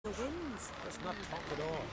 The winds. That's not talk at all.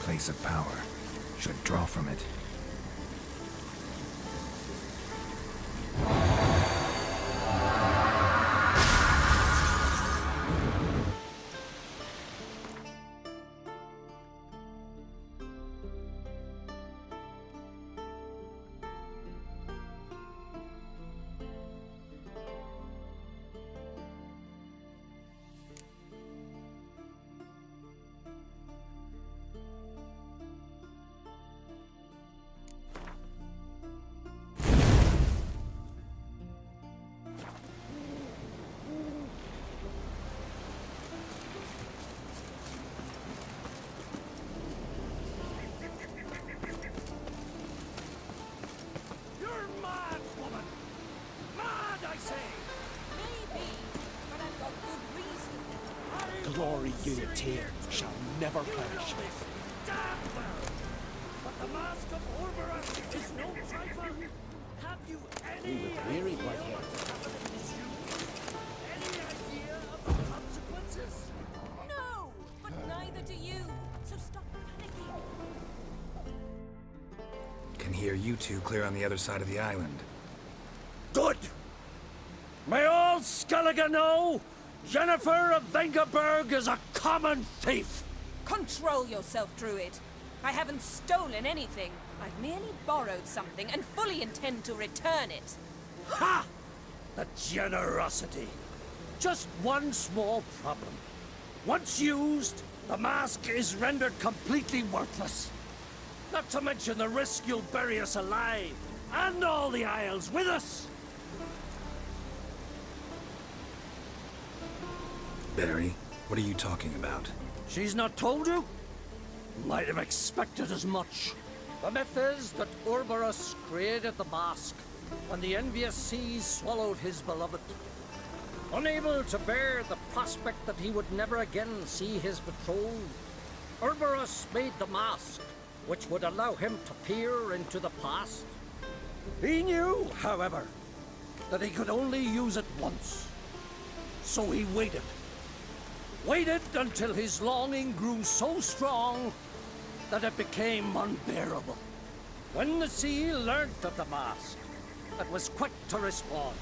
place of power. Should draw from it. Glory unitaire shall never perish. Damn well! But the mask of Orberus is no trifle! Have you any We were weary, Whitehead. Any idea of the consequences? No, but neither do you. So stop panicking. Can hear you two clear on the other side of the island. Good! May all Skellige know Jennifer of Vengerberg is a common thief! Control yourself, Druid. I haven't stolen anything. I've merely borrowed something and fully intend to return it. Ha! The generosity. Just one small problem. Once used, the mask is rendered completely worthless. Not to mention the risk you'll bury us alive, and all the Isles with us! Barry, what are you talking about? She's not told you? Might have expected as much. The myth is that Orberus created the mask when the envious seas swallowed his beloved. Unable to bear the prospect that he would never again see his betrothed, Orberus made the mask, which would allow him to peer into the past. He knew, however, that he could only use it once. So he waited. Waited until his longing grew so strong that it became unbearable. When the sea learnt of the mask, it was quick to respond.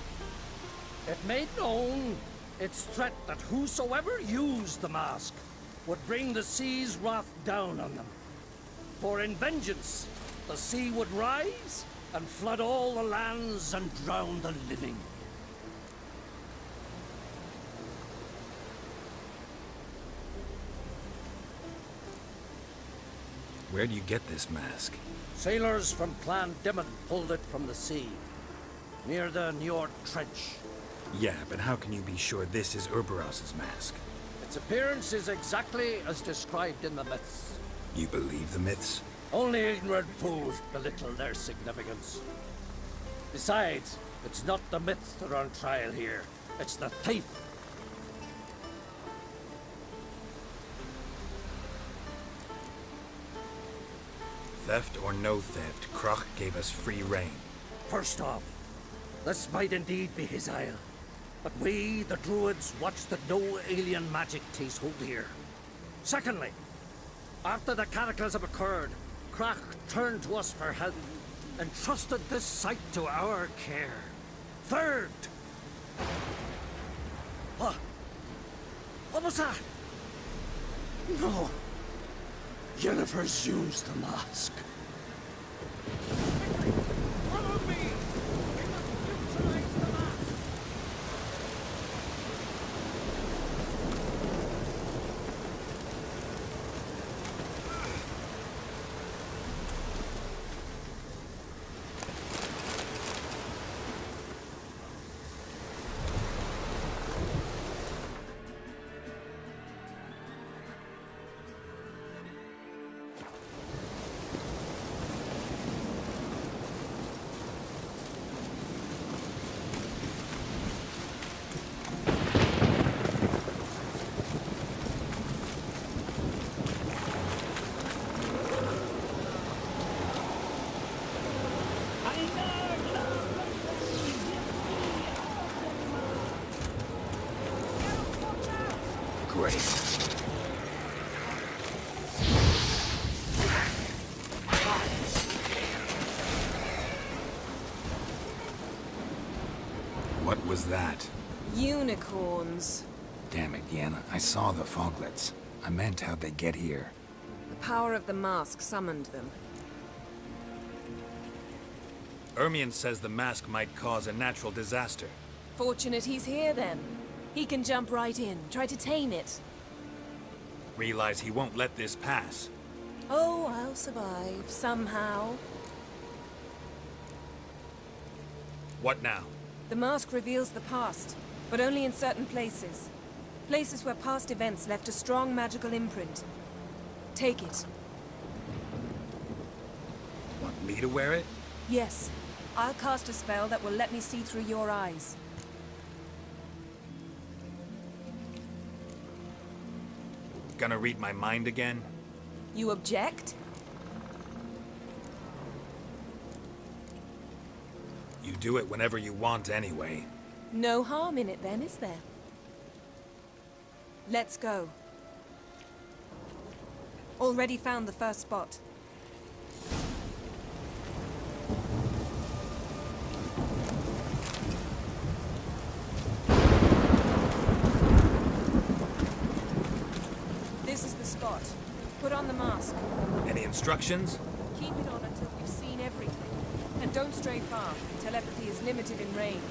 It made known its threat that whosoever used the mask would bring the sea's wrath down on them. For in vengeance, the sea would rise and flood all the lands and drown the living. Where do you get this mask? Sailors from Clan Dimon pulled it from the sea, near the Njord Trench. Yeah, but how can you be sure this is Orberos's mask? Its appearance is exactly as described in the myths. You believe the myths? Only ignorant fools belittle their significance. Besides, it's not the myths that are on trial here. It's the thief. Theft or no theft, Kroch gave us free rein. First off, this might indeed be his isle. But we, the Druids, watch that no alien magic takes hold here. Secondly, after the cataclysm occurred, Kroch turned to us for help and trusted this site to our care. Third... What? What was that? No. Jennifer's used the mask. Follow me! We must neutralize the mask! What was that? Unicorns. Damn it, Yen. I saw the foglets. I meant how'd they get here. The power of the mask summoned them. Ermion says the mask might cause a natural disaster. Fortunate he's here then. He can jump right in, try to tame it. Realize he won't let this pass. Oh, I'll survive, somehow. What now? The mask reveals the past, but only in certain places. Places where past events left a strong magical imprint. Take it. Want me to wear it? Yes. I'll cast a spell that will let me see through your eyes. Gonna read my mind again? You object? You do it whenever you want anyway. No harm in it then, is there? Let's go. Already found the first spot. This is the spot. Put on the mask. Any instructions? Keep it on until we've seen everything. And don't stray far. Telepathy is limited in range.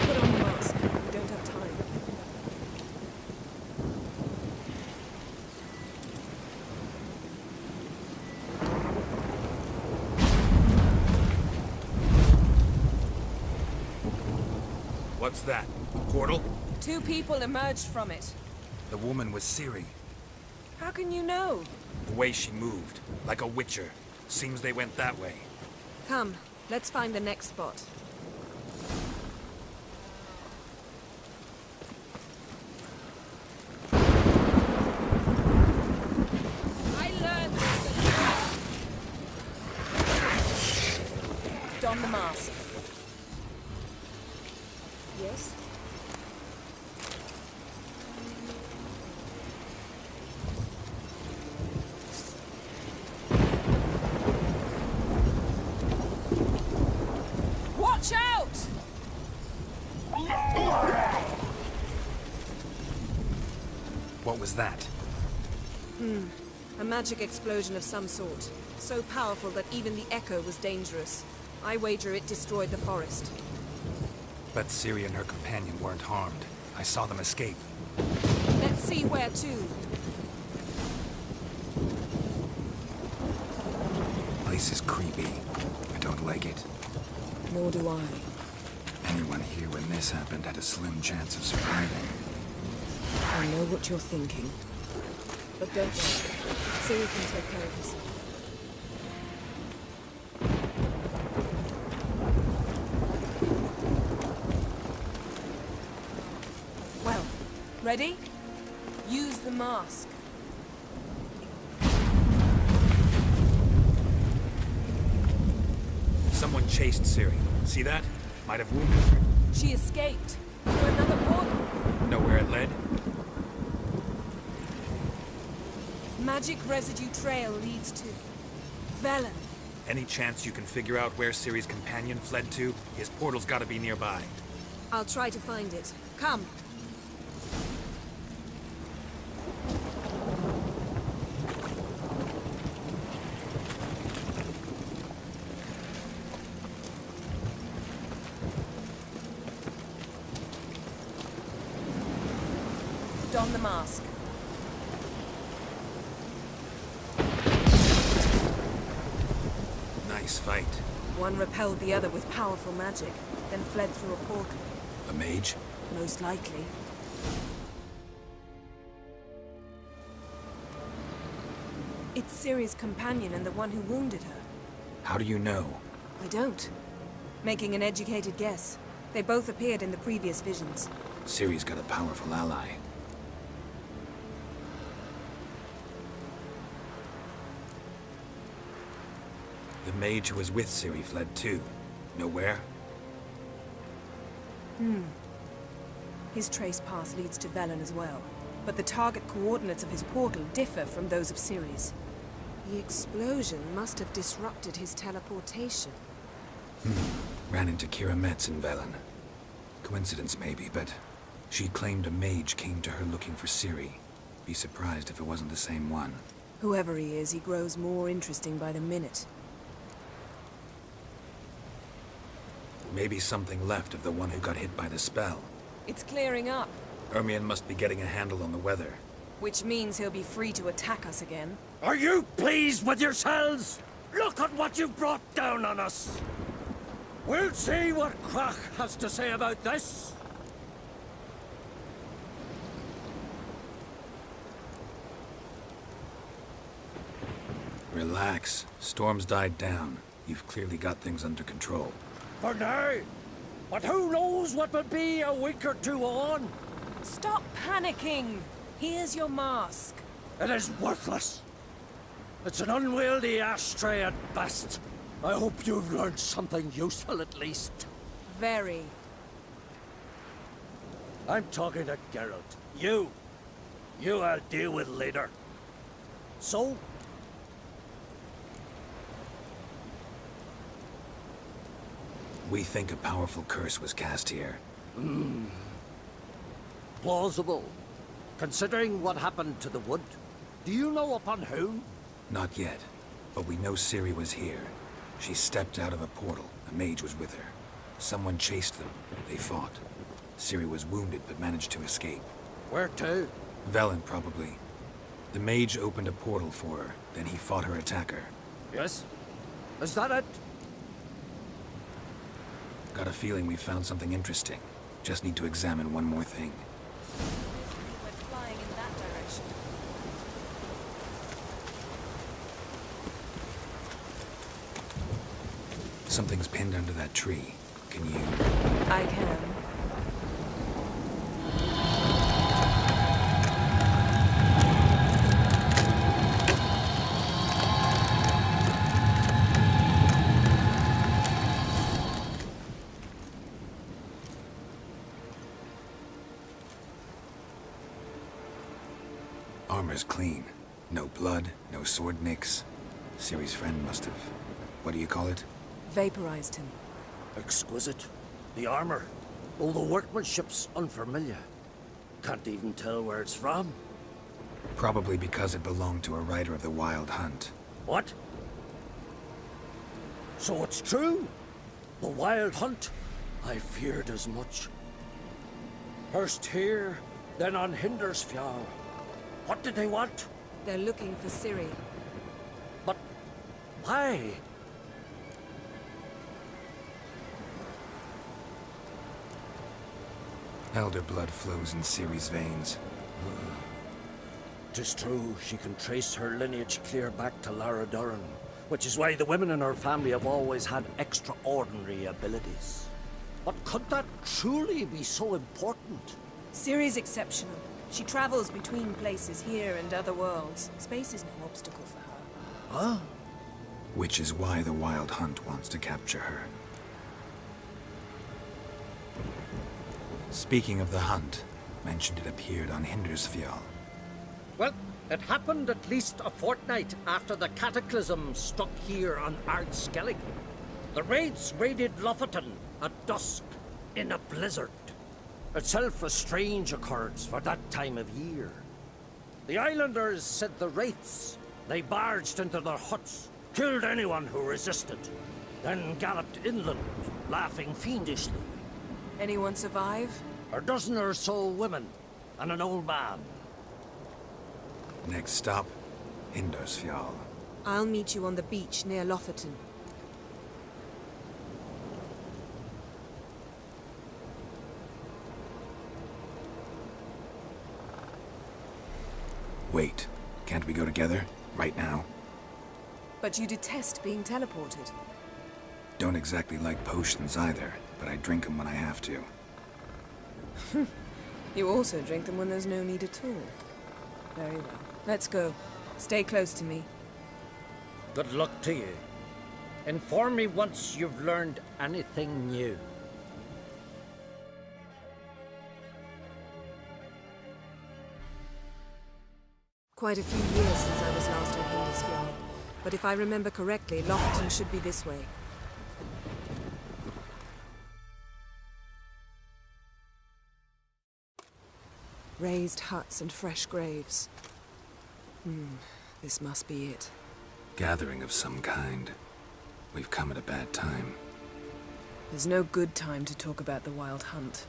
Put on the mask. We don't have time. What's that? Portal? 2 people emerged from it. The woman was Ciri. How can you know? The way she moved, like a witcher. Seems they went that way. Come, let's find the next spot. I learned this. Don the mask. Yes? Watch out! What was that? A magic explosion of some sort. So powerful that even the echo was dangerous. I wager it destroyed the forest. But Ciri and her companion weren't harmed. I saw them escape. Let's see where to. Place is creepy. I don't like it. Nor do I. Anyone here when this happened had a slim chance of surviving. I know what you're thinking. But don't worry. Ciri can take care of herself. Well, ready? Use the mask. Someone chased Ciri. See that? Might have wounded her. She escaped. Through another portal. Know where it led? Magic residue trail leads to Velen. Any chance you can figure out where Ciri's companion fled to? His portal's gotta be nearby. I'll try to find it. Come. Don the mask. Nice fight. One repelled the other with powerful magic, then fled through a portal. A mage? Most likely. It's Ciri's companion and the one who wounded her. How do you know? I don't. Making an educated guess. They both appeared in the previous visions. Ciri's got a powerful ally. The mage who was with Ciri fled too. Know where? His trace path leads to Velen as well. But the target coordinates of his portal differ from those of Ciri's. The explosion must have disrupted his teleportation. Ran into Kira Metz in Velen. Coincidence maybe, but she claimed a mage came to her looking for Ciri. Be surprised if it wasn't the same one. Whoever he is, he grows more interesting by the minute. Maybe something left of the one who got hit by the spell. It's clearing up, Ermion must be getting a handle on the weather. which means he'll be free to attack us again. Are you pleased with yourselves? Look at what you've brought down on us. We'll see what Krach has to say about this. Relax. Storm's died down. You've clearly got things under control. For now. But who knows what will be a week or two on? Stop panicking! Here's your mask. It is worthless. It's an unwieldy ashtray at best. I hope you've learned something useful at least. Very. I'm talking to Geralt. You I'll deal with later. So? We think a powerful curse was cast here. Plausible. Considering what happened to the wood. Do you know upon whom? Not yet, but we know Ciri was here. She stepped out of a portal. A mage was with her. Someone chased them. They fought. Ciri was wounded but managed to escape. Where to? Velen, probably. The mage opened a portal for her, then he fought her attacker. Yes? Is that it? Got a feeling we found something interesting. Just need to examine one more thing. Went flying in that direction. Something's pinned under that tree. Can you... I can. Armor's clean. No blood, no sword nicks. Ciri's friend must have... What do you call it? Vaporized him. Exquisite. The armor. All the workmanship's unfamiliar. Can't even tell where it's from. Probably because it belonged to a rider of the Wild Hunt. What? So it's true? The Wild Hunt? I feared as much. First here, then on Hindersfjall. What did they want? They're looking for Ciri. But why? Elder blood flows in Ciri's veins. 'Tis true, she can trace her lineage clear back to Lara Duran, which is why the women in her family have always had extraordinary abilities. But could that truly be so important? Ciri's exceptional. She travels between places here and other worlds. Space is no obstacle for her. Huh? Which is why the Wild Hunt wants to capture her. Speaking of the hunt, mentioned it appeared on Hindersfjall. Well, It happened at least a fortnight after the cataclysm struck here on Ardskellig. The raids raided Lofoten at dusk in a blizzard. Itself a strange occurrence for that time of year. The islanders said the wraiths. They barged into their huts, killed anyone who resisted, then galloped inland, laughing fiendishly. Anyone survive? A dozen or so women and an old man. Next stop, Hindarsfjall. I'll meet you on the beach near Lofoten. Wait, can't we go together? Right now? But you detest being teleported. Don't exactly like potions either, but I drink them when I have to. You also drink them when there's no need at all. Very well. Let's go. Stay close to me. Good luck to you. Inform me once you've learned anything new. Quite a few years since I was last on Hindarsfjall, but if I remember correctly, Lofoten should be this way. Raised huts and fresh graves. This must be it. Gathering of some kind. We've come at a bad time. There's no good time to talk about the Wild Hunt.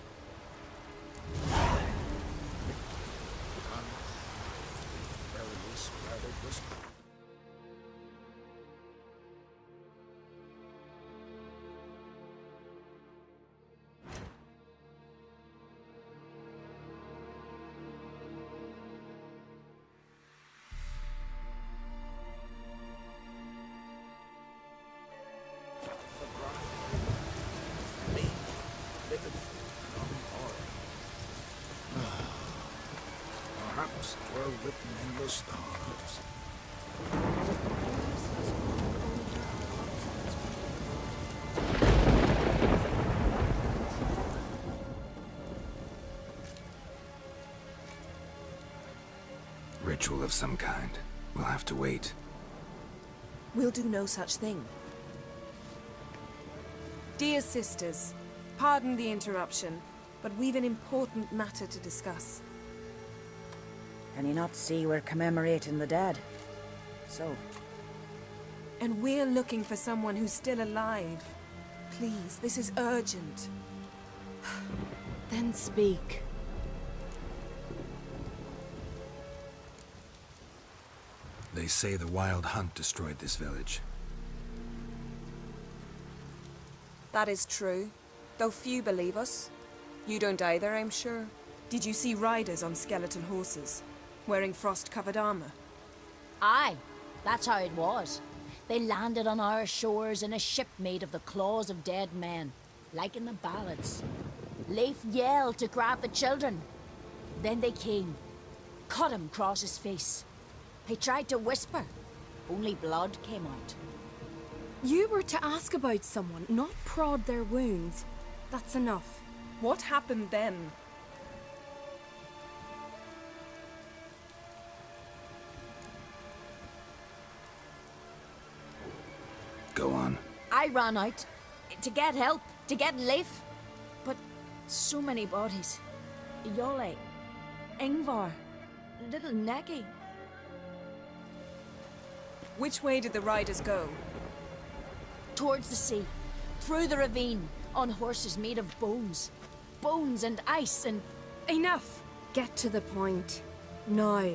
Perhaps were written in the stars. Ritual of some kind. We'll have to wait. We'll do no such thing. Dear sisters, pardon the interruption, but we've an important matter to discuss. Can you not see we're commemorating the dead? So, And we're looking for someone who's still alive. Please, this is urgent. Then speak. They say the Wild Hunt destroyed this village. That is true, though few believe us. You don't either, I'm sure. Did you see riders on skeleton horses, wearing frost-covered armor? Aye, that's how it was. They landed on our shores in a ship made of the claws of dead men, like in the ballads. Leif yelled to grab the children. Then they came, cut him across his face. He tried to whisper, only blood came out. You were to ask about someone, not prod their wounds. That's enough. What happened then? Go on. I ran out to get help, to get Leif. But so many bodies. Yole, Ingvar, little Necky. Which way did the riders go? Towards the sea, through the ravine, on horses made of bones. Bones and ice and... Enough! Get to the point. Now.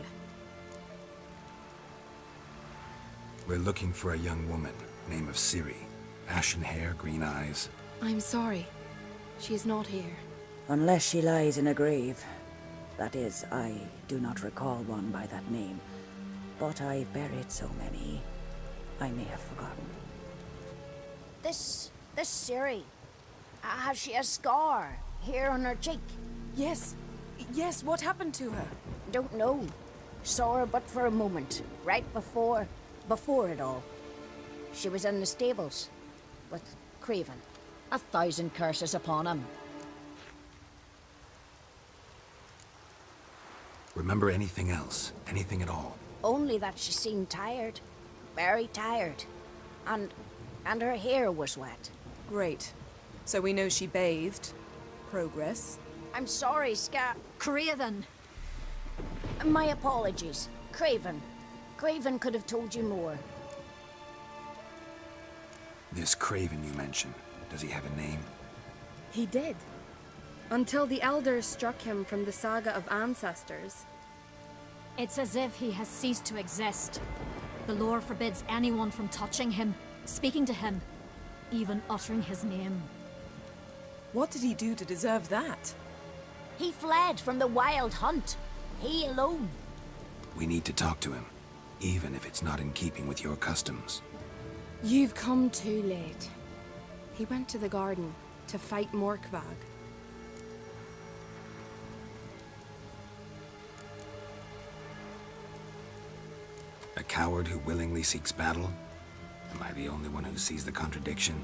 We're looking for a young woman, name of Ciri. Ashen hair, green eyes. I'm sorry. She is not here. unless she lies in a grave. That is, I do not recall one by that name. But I've buried so many, I may have forgotten. This Ciri, has she a scar here on her cheek? Yes. Yes, what happened to her? Don't know. Saw her but for a moment, right before it all. She was in the stables with Craven. 1,000 curses upon him. Remember anything else? Anything at all? Only that she seemed tired. Very tired. And her hair was wet. Great. So we know she bathed. Progress. I'm sorry, Craven! My apologies. Craven. Craven could have told you more. This Craven you mentioned, does he have a name? He did. Until the elders struck him from the saga of ancestors. It's as if he has ceased to exist. The lore forbids anyone from touching him, speaking to him, even uttering his name. What did he do to deserve that? He fled from the wild hunt. He alone. We need to talk to him, even if it's not in keeping with your customs. You've come too late. He went to the garden to fight Morkvag. A coward who willingly seeks battle? Am I the only one who sees the contradiction?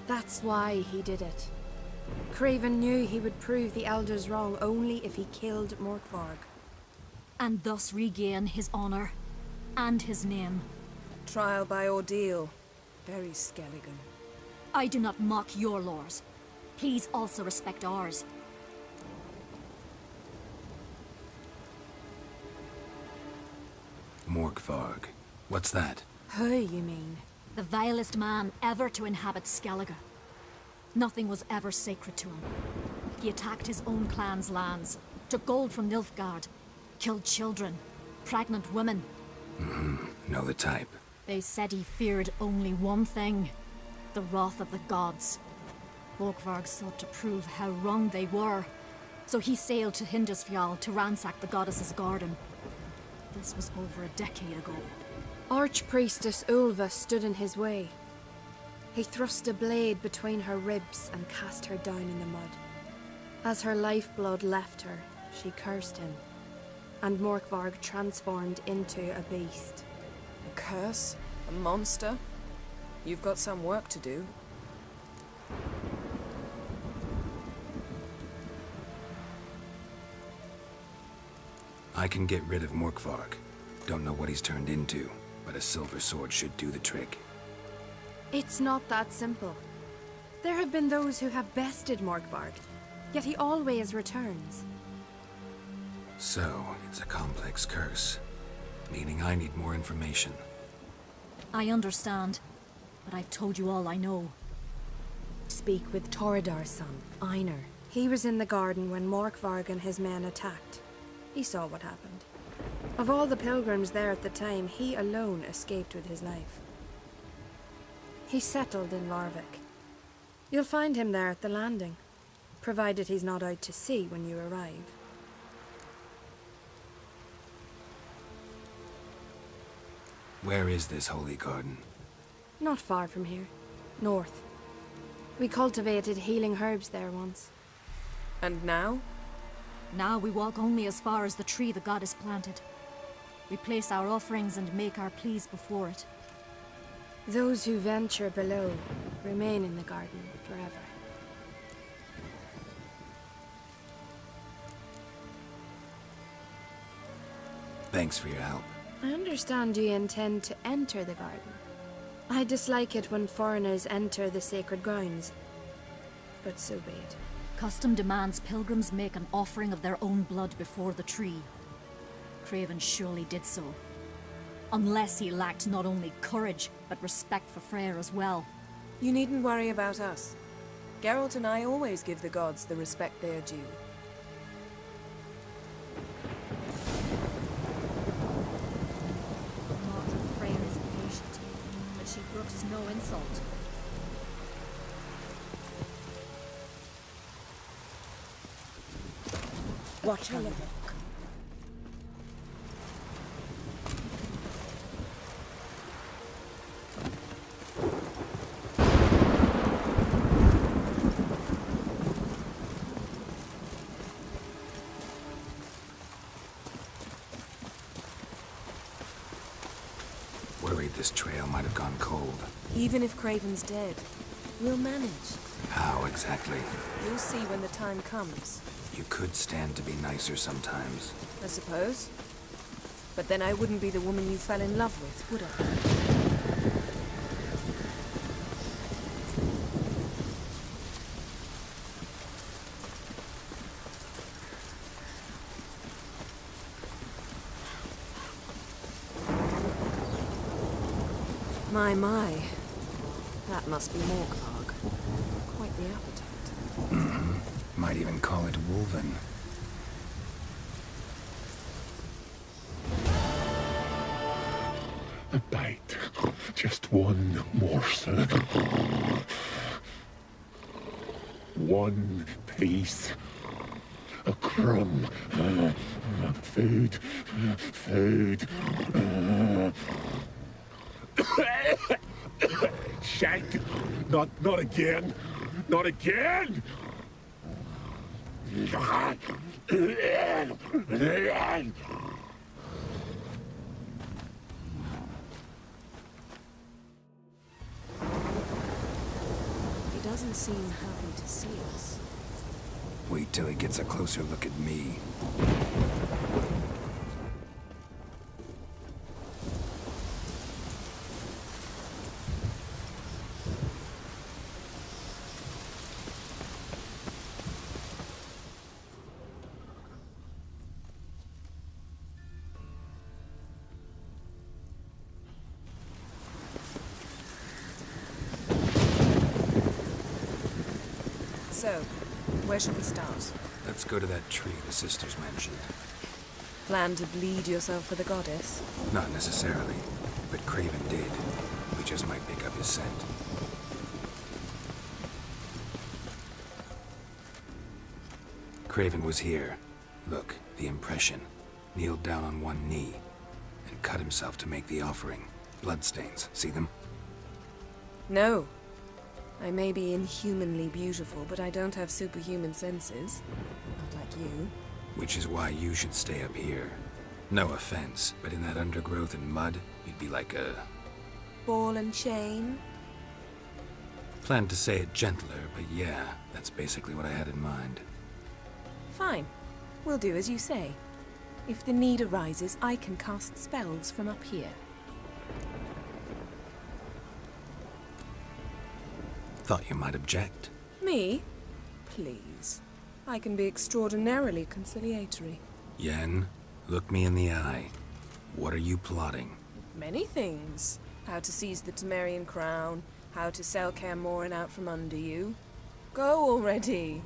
That's why he did it. Craven knew he would prove the elders wrong only if he killed Morkvarg. And thus regain his honor and his name. Trial by ordeal. Very Skelligan. I do not mock your laws. Please also respect ours. Morkvarg. What's that? Who, you mean? The vilest man ever to inhabit Skellige. Nothing was ever sacred to him. He attacked his own clan's lands, took gold from Nilfgaard, killed children, pregnant women. Know the type. They said he feared only one thing, the wrath of the gods. Morkvarg sought to prove how wrong they were, so he sailed to Hindisfjall to ransack the goddess's garden. This was over a decade ago. Archpriestess Ulva stood in his way. He thrust a blade between her ribs and cast her down in the mud. As her lifeblood left her, she cursed him, and Morkvarg transformed into a beast. A curse? A monster? You've got some work to do. I can get rid of Morkvarg. Don't know what he's turned into, but a silver sword should do the trick. It's not that simple. There have been those who have bested Morkvarg, yet he always returns. So, it's a complex curse, meaning I need more information. I understand, but I've told you all I know. Speak with Toradar's son, Einar. He was in the garden when Morkvarg and his men attacked. He saw what happened. Of all the pilgrims there at the time, he alone escaped with his life. He settled in Larvik. You'll find him there at the landing, provided he's not out to sea when you arrive. Where is this holy garden? Not far from here. North. We cultivated healing herbs there once. And now? Now we walk only as far as the tree the goddess planted. We place our offerings and make our pleas before it. Those who venture below remain in the garden forever. Thanks for your help. I understand you intend to enter the garden. I dislike it when foreigners enter the sacred grounds, but so be it. Custom demands pilgrims make an offering of their own blood before the tree. Craven surely did so. Unless he lacked not only courage, but respect for Freyr as well. You needn't worry about us. Geralt and I always give the gods the respect they are due. Martin Freyr is patient, but she brooks no insult. Watch how you walk. Worried this trail might have gone cold. Even if Craven's dead, we'll manage. How exactly? You'll see when the time comes. You could stand to be nicer sometimes. I suppose. But then I wouldn't be the woman you fell in love with, would I? My. That must be Morkvarg. Quite the appetite. Might even call it Wolven. A bite. Just one morsel. One piece. A crumb. Food. Food. Shank! Not again! Not again! He doesn't seem happy to see us. Wait till he gets a closer look at me. So, where should we start? Let's go to that tree the sisters mentioned. Plan to bleed yourself for the goddess? Not necessarily, but Craven did. We just might pick up his scent. Craven was here. Look, the impression. Kneeled down on one knee and cut himself to make the offering. Bloodstains, see them? No. I may be inhumanly beautiful, but I don't have superhuman senses. Not like you. Which is why you should stay up here. No offense, but in that undergrowth and mud, you'd be like a... Ball and chain? Planned to say it gentler, but yeah, that's basically what I had in mind. Fine. We'll do as you say. If the need arises, I can cast spells from up here. Thought you might object. Me? Please. I can be extraordinarily conciliatory. Yen, look me in the eye. What are you plotting? Many things. How to seize the Temerian crown, how to sell Kaer Morhen out from under you. Go already!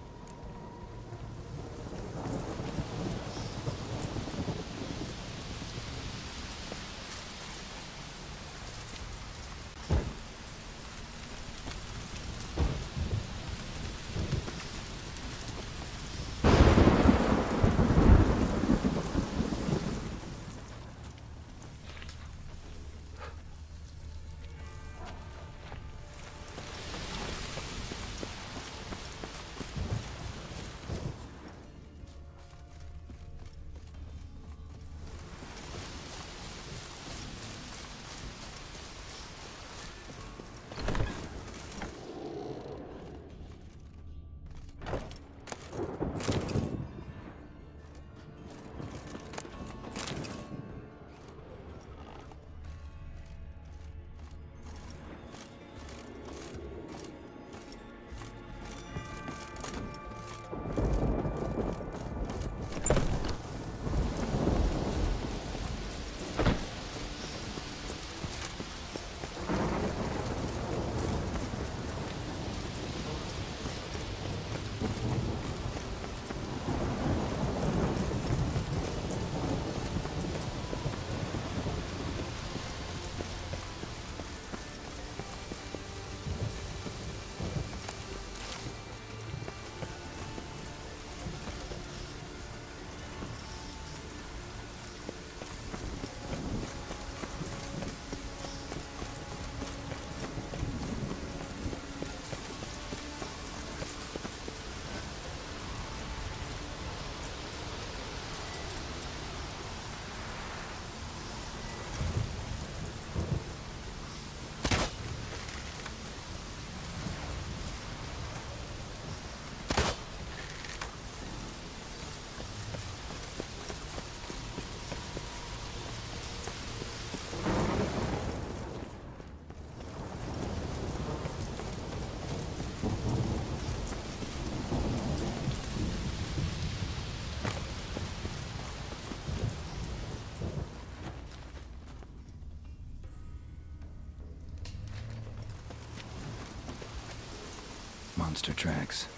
Monster tracks.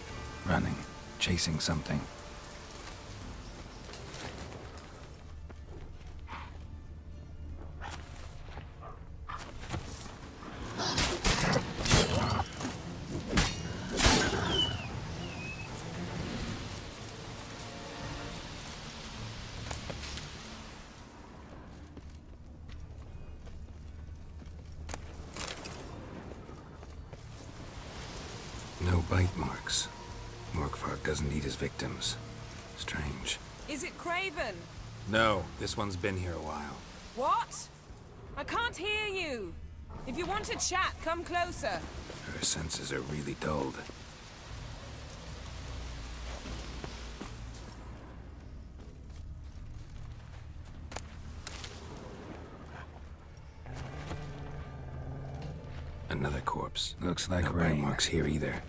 Running. Chasing something. No bite marks. Morkvarg doesn't eat his victims. Strange. Is it Craven? No, this one's been here a while. What? I can't hear you. If you want to chat, come closer. Her senses are really dulled. Another corpse. Looks like no bite marks here either.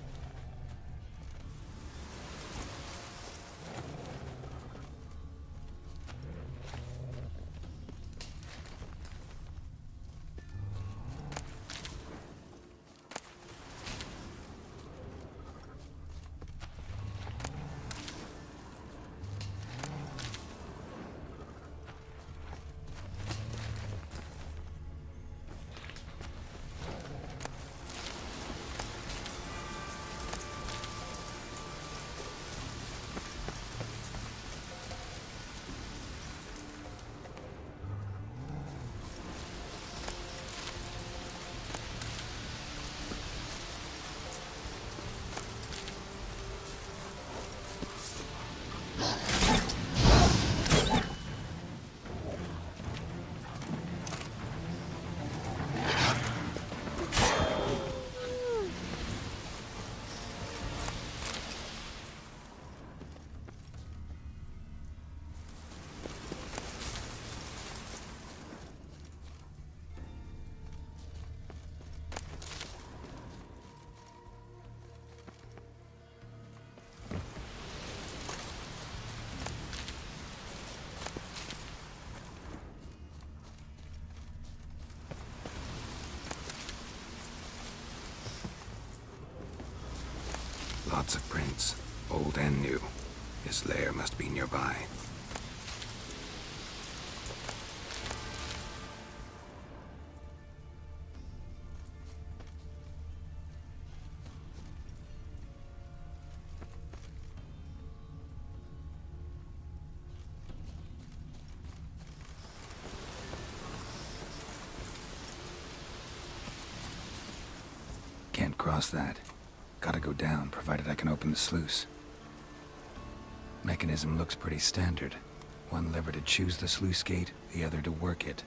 Lots of prints, old and new. His lair must be nearby. Can't cross that. Gotta go down, provided I can open the sluice. Mechanism looks pretty standard. One lever to choose the sluice gate, the other to work it.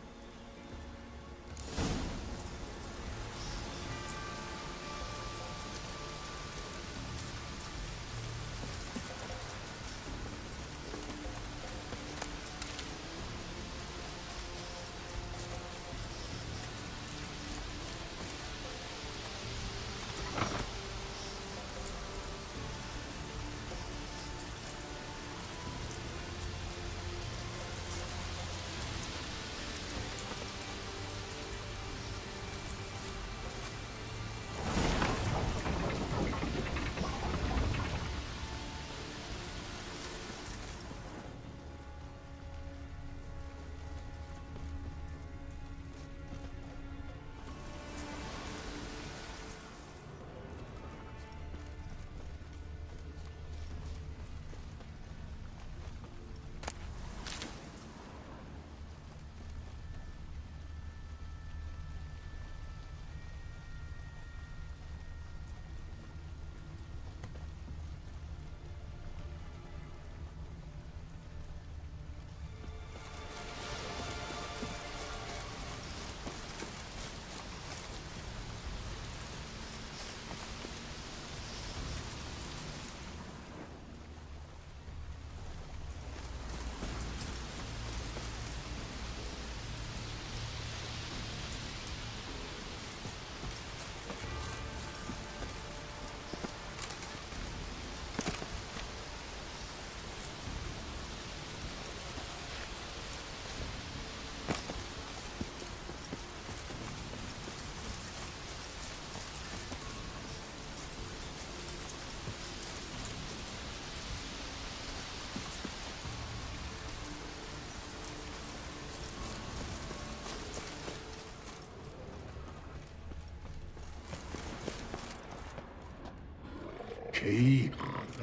key?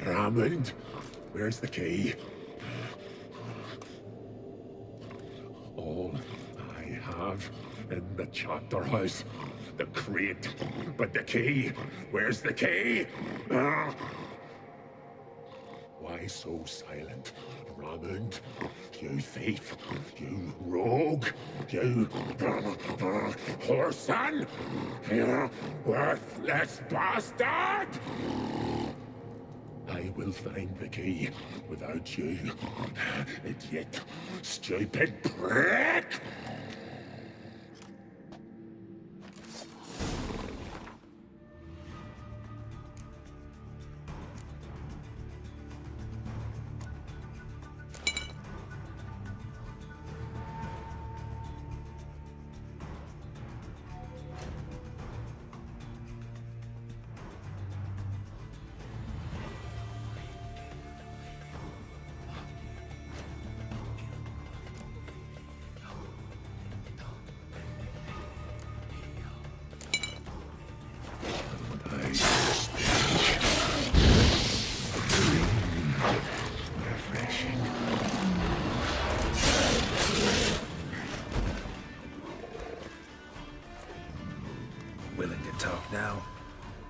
Raymond, where's the key? All I have in the chapter house, the crate, but the key, where's the key? Why so silent, Raymond? You thief, you rogue, you whoreson, you worthless bastard! I will find the key without you, idiot, stupid prick! Willing to talk now?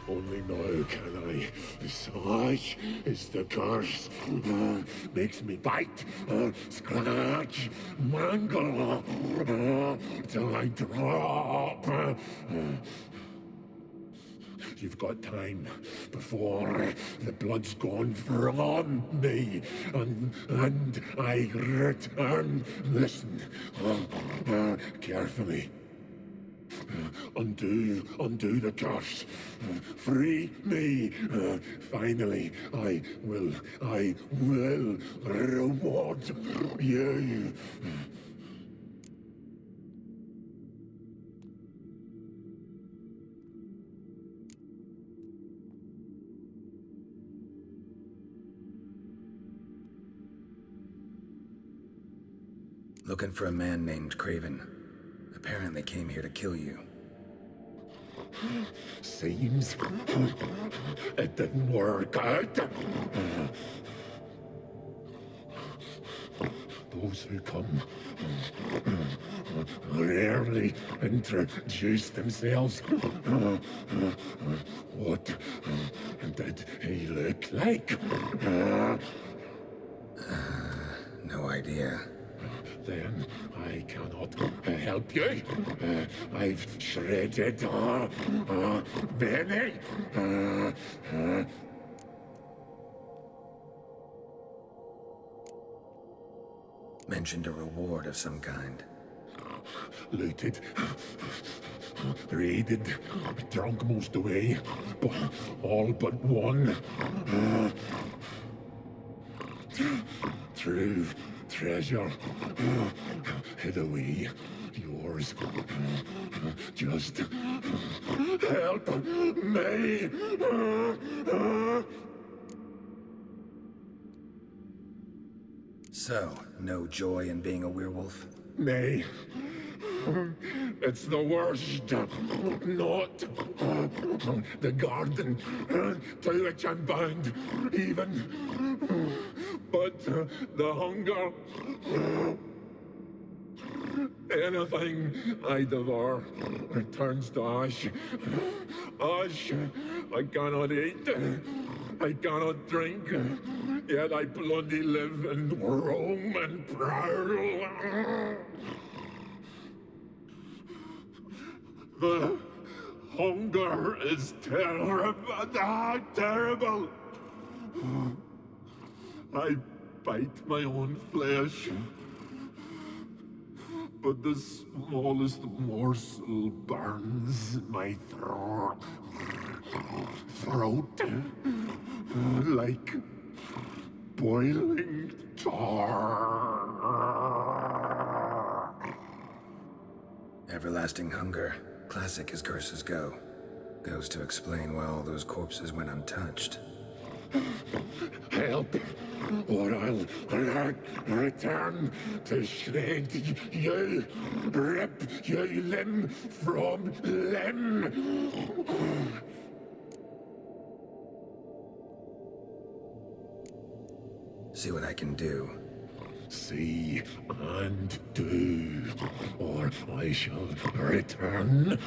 Only now can I. Such is the curse. Makes me bite, scratch, mangle, till I drop. You've got time before the blood's gone from me, and I return. Listen, carefully. Undo the curse. Free me. Finally, I will reward you. Looking for a man named Craven. Apparently came here to kill you. Seems it didn't work out. Those who come rarely introduce themselves. What did he look like? No idea. Then I cannot help you. I've shredded many. Mentioned a reward of some kind. Looted, raided, drunk most away, but all but one. True treasure hid away. Yours. Just help me. So, no joy in being a werewolf? Nay. It's the worst. Not the garden to which I'm bound, even. But the hunger. Anything I devour turns to ash. Ash I cannot eat. I cannot drink. Yet I bloody live and roam and prowl. The hunger is terrible. Terrible. I bite my own flesh. But the smallest morsel burns my throat. Like boiling tar. Everlasting hunger. Classic as curses go. Goes to explain why all those corpses went untouched. Help, or I'll return to shred you, rip you limb from limb. See what I can do. See and do, or I shall return.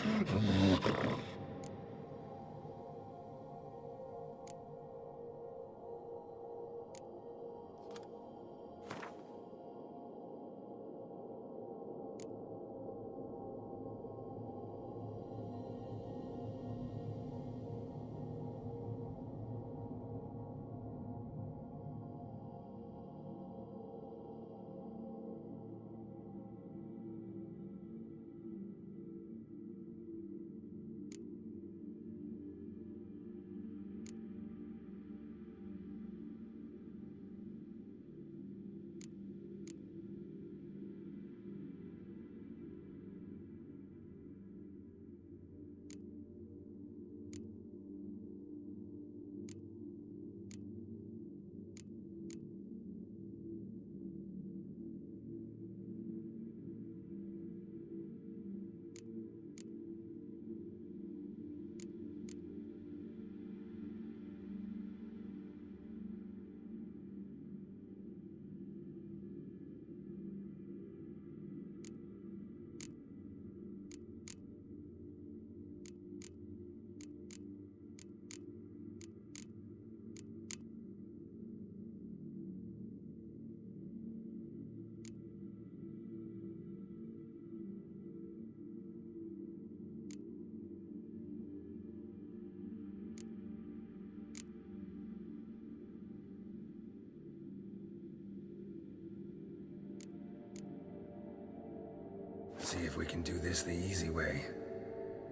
See if we can do this the easy way.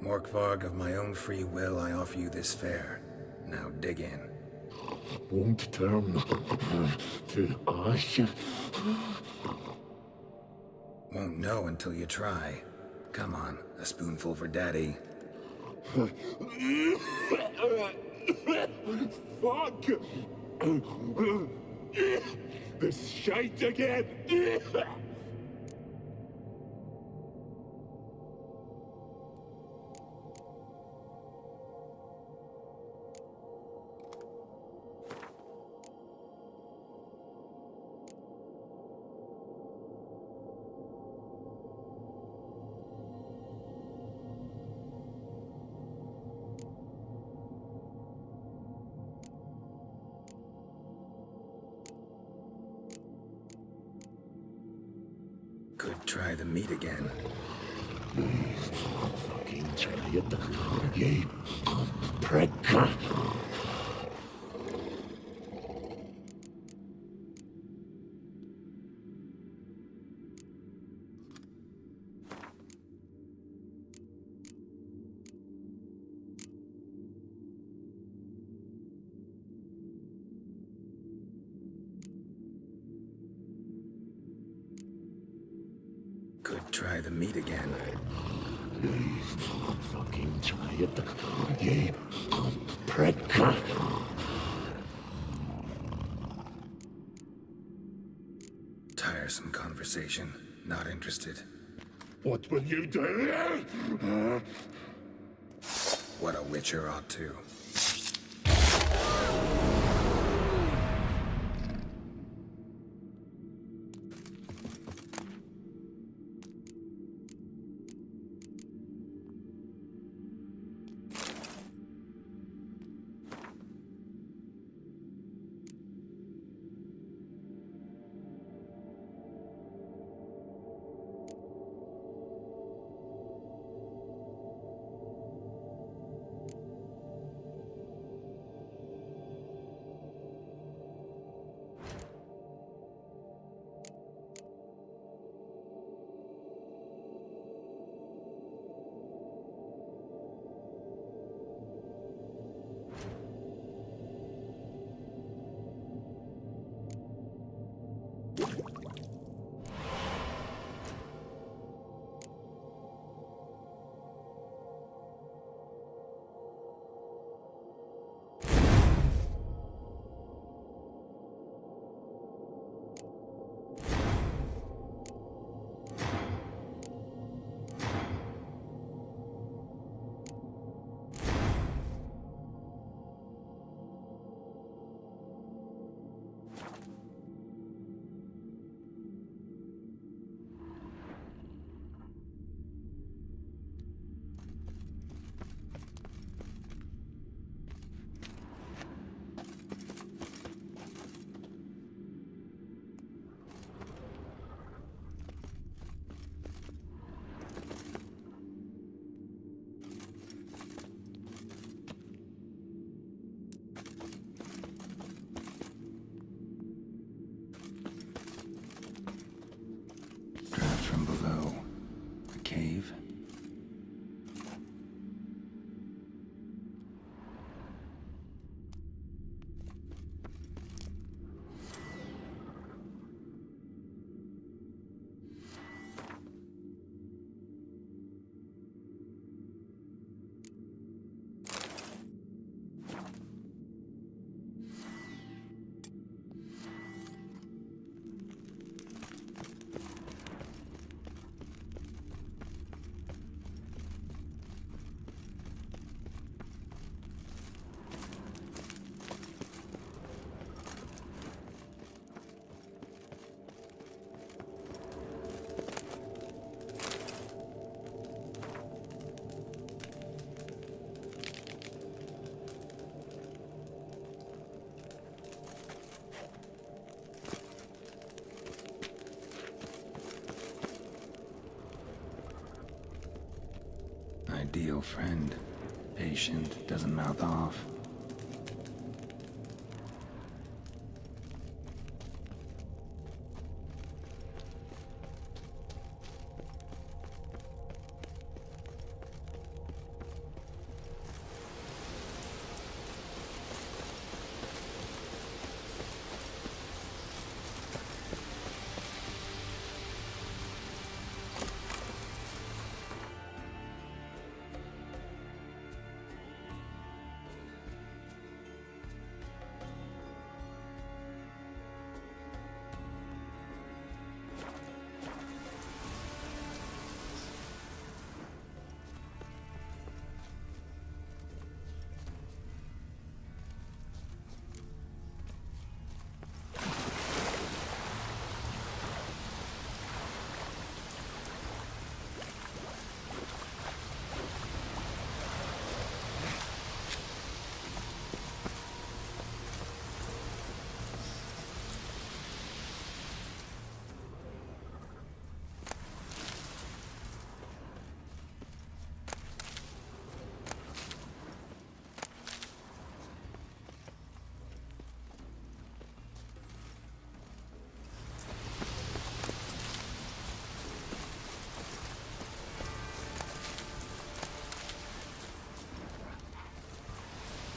Morkvarg, of my own free will, I offer you this fare. Now dig in. Won't turn to ash. Won't know until you try. Come on, a spoonful for Daddy. Fuck! This shite again! Could try the meat again. Fucking try it, ye prick! Could try the meat again. Fucking try it, ye prick! Tiresome conversation. Not interested. What will you do? What a witcher ought to. ideal friend. Patient, doesn't mouth off.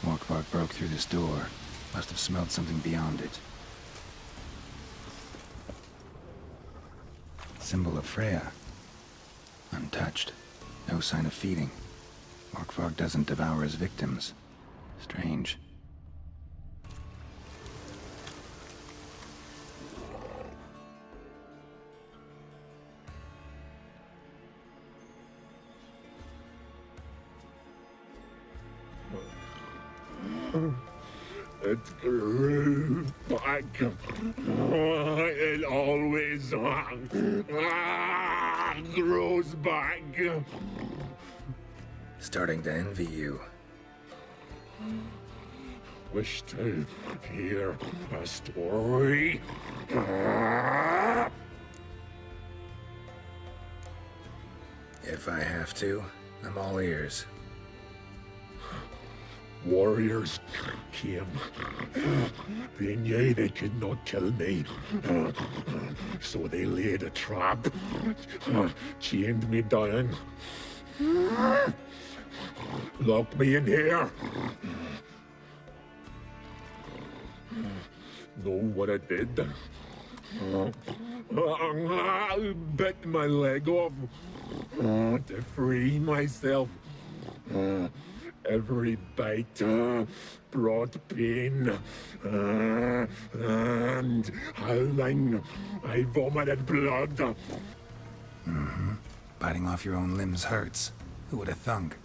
Morkvark broke through this door. Must have smelled something beyond it. Symbol of Freya. Untouched. No sign of feeding. Morkvark doesn't devour his victims. Strange. It grew back. It always grows back. Starting to envy you. Wish to hear a story. If I have to, I'm all ears. Warriors came. They knew they could not kill me. So they laid a trap. Chained me down. Locked me in here. Know what I did? I bit my leg off to free myself. Every bite brought pain, and howling, I vomited blood. Mm-hmm. Biting off your own limbs hurts. Who would have thunk?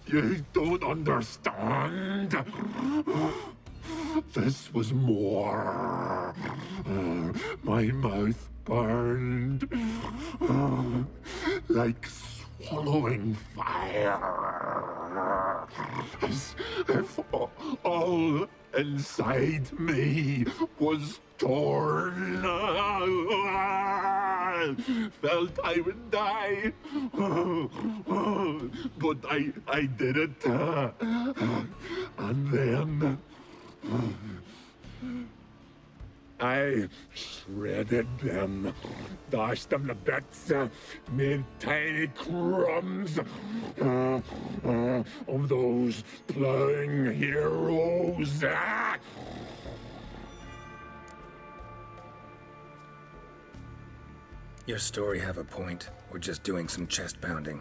You don't understand. This was more. My mouth burned like swallowing fire, as if all inside me was torn. Felt I would die, but I did it, and then I shredded them, dashed them to bits, made tiny crumbs of those plowing heroes. Your story have a point. We're just doing some chest pounding.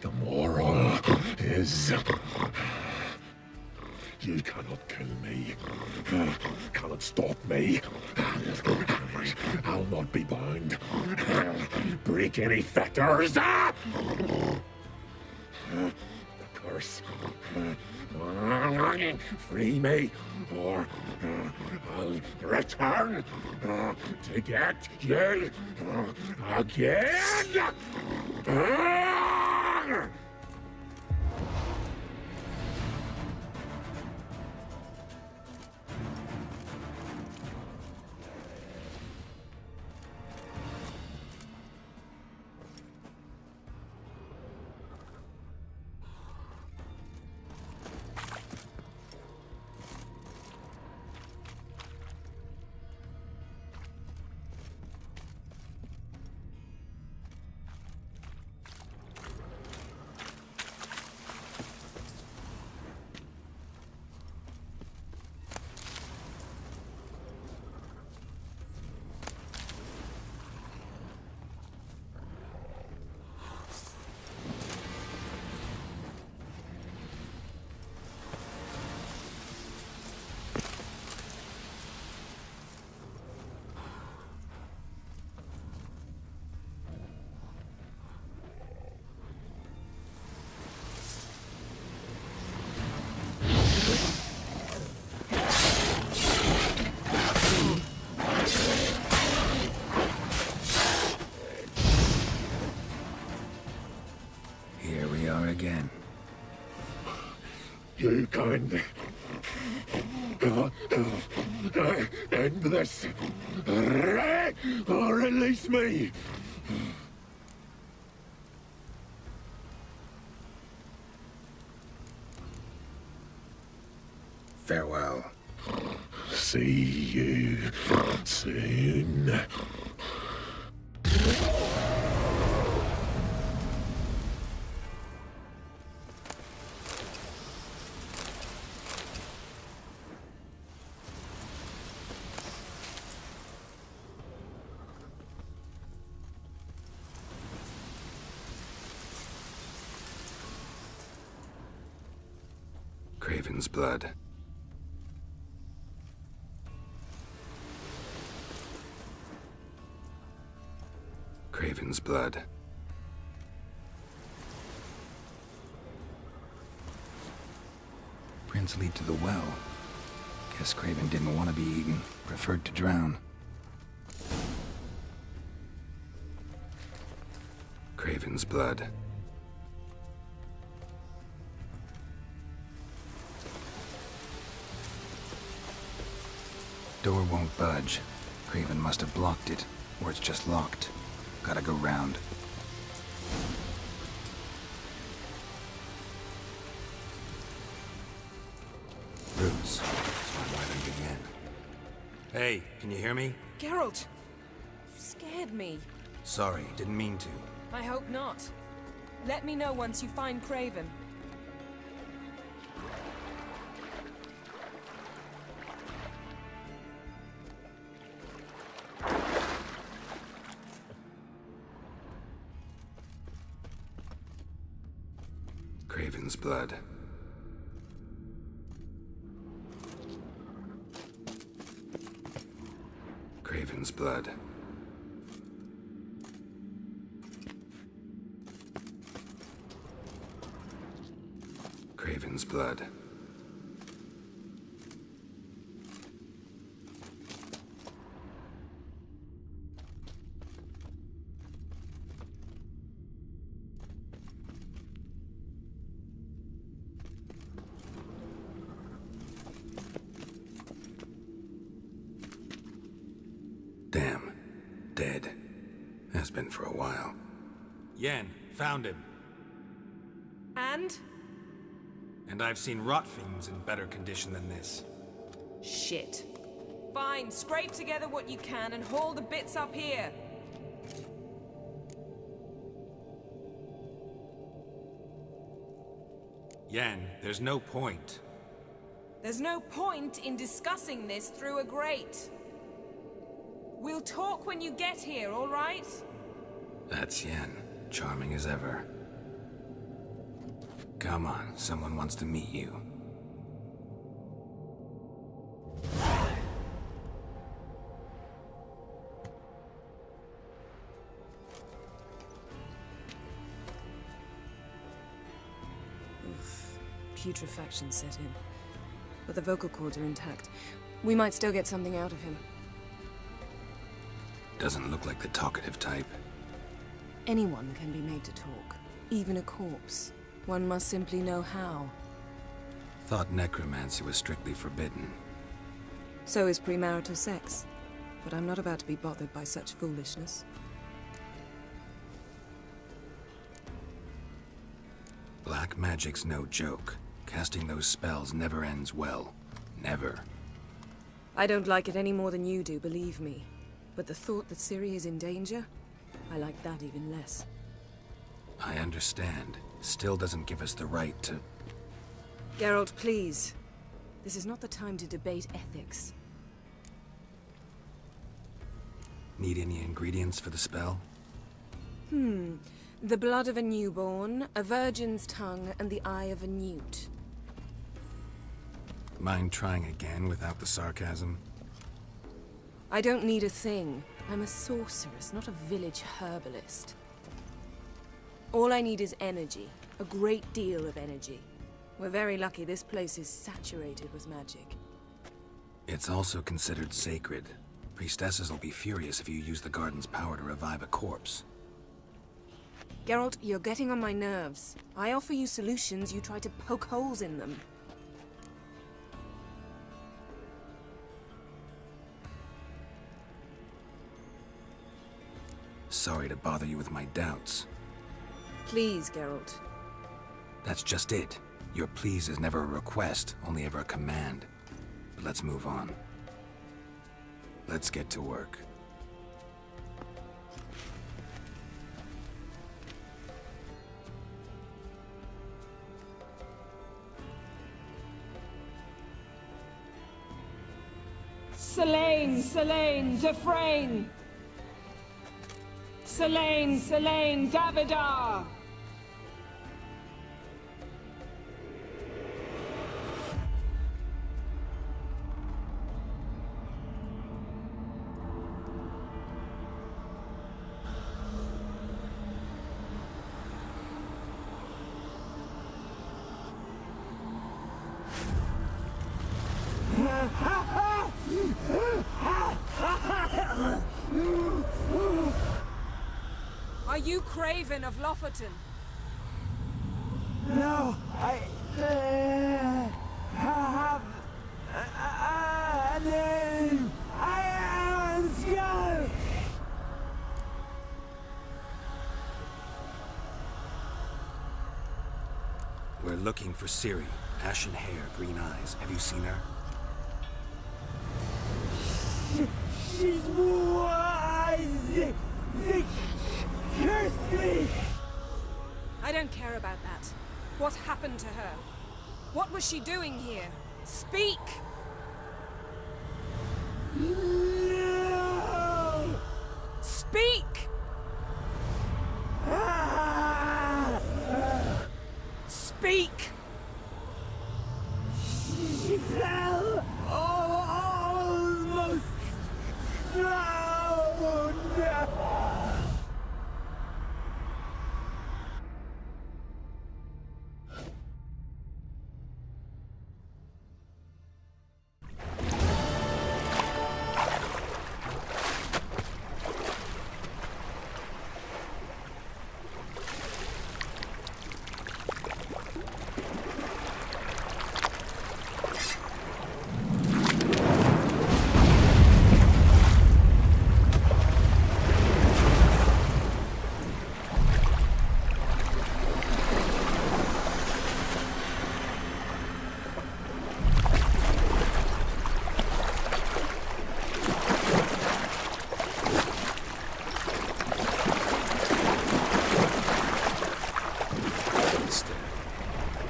The moral is, you cannot kill me, cannot stop me. I'll not be bound. Break any fetters. The curse. Free me, or I'll return to get you again. again. You can end this, or release me. Farewell. See you soon. Craven's blood. Craven's blood. Prints lead to the well. Guess Craven didn't want to be eaten, preferred to drown. Craven's blood. Door won't budge. Craven must have blocked it, or it's just locked. Gotta go round. Roots. So why don't you get in? Hey, can you hear me? Geralt! You scared me. Sorry, didn't mean to. I hope not. Let me know once you find Craven. Craven's blood. Craven's blood. Craven's blood. Damn. Dead. Has been for a while. Yen, found him. And? And I've seen rot fiends in better condition than this. Shit. Fine, scrape together what you can and haul the bits up here. Yen, there's no point. There's no point in discussing this through a grate. We'll talk when you get here, all right? That's Yen. Charming as ever. Come on, someone wants to meet you. Oof. Putrefaction set in. But the vocal cords are intact. We might still get something out of him. Doesn't look like the talkative type. Anyone can be made to talk. Even a corpse. One must simply know how. Thought necromancy was strictly forbidden. So is premarital sex. But I'm not about to be bothered by such foolishness. Black magic's no joke. Casting those spells never ends well. Never. I don't like it any more than you do, believe me. But the thought that Ciri is in danger? I like that even less. I understand. Still doesn't give us the right to... Geralt, please. This is not the time to debate ethics. Need any ingredients for the spell? The blood of a newborn, a virgin's tongue, and the eye of a newt. Mind trying again without the sarcasm? I don't need a thing. I'm a sorceress, not a village herbalist. All I need is energy. A great deal of energy. We're very lucky this place is saturated with magic. It's also considered sacred. Priestesses will be furious if you use the garden's power to revive a corpse. Geralt, you're getting on my nerves. I offer you solutions, you try to poke holes in them. Sorry to bother you with my doubts. Please, Geralt. That's just it. Your please is never a request, only ever a command. But let's move on. Let's get to work. Selene, Selene, Defrain! Selene, Selene, Davidar! Are you Craven of Lofoten? No, I have a name. I am Skull. We're looking for Ciri. Ashen hair, green eyes. Have you seen her? She's wise. Curse me! I don't care about that. What happened to her? What was she doing here? Speak! No! Speak! Speak! She fell almost drowned!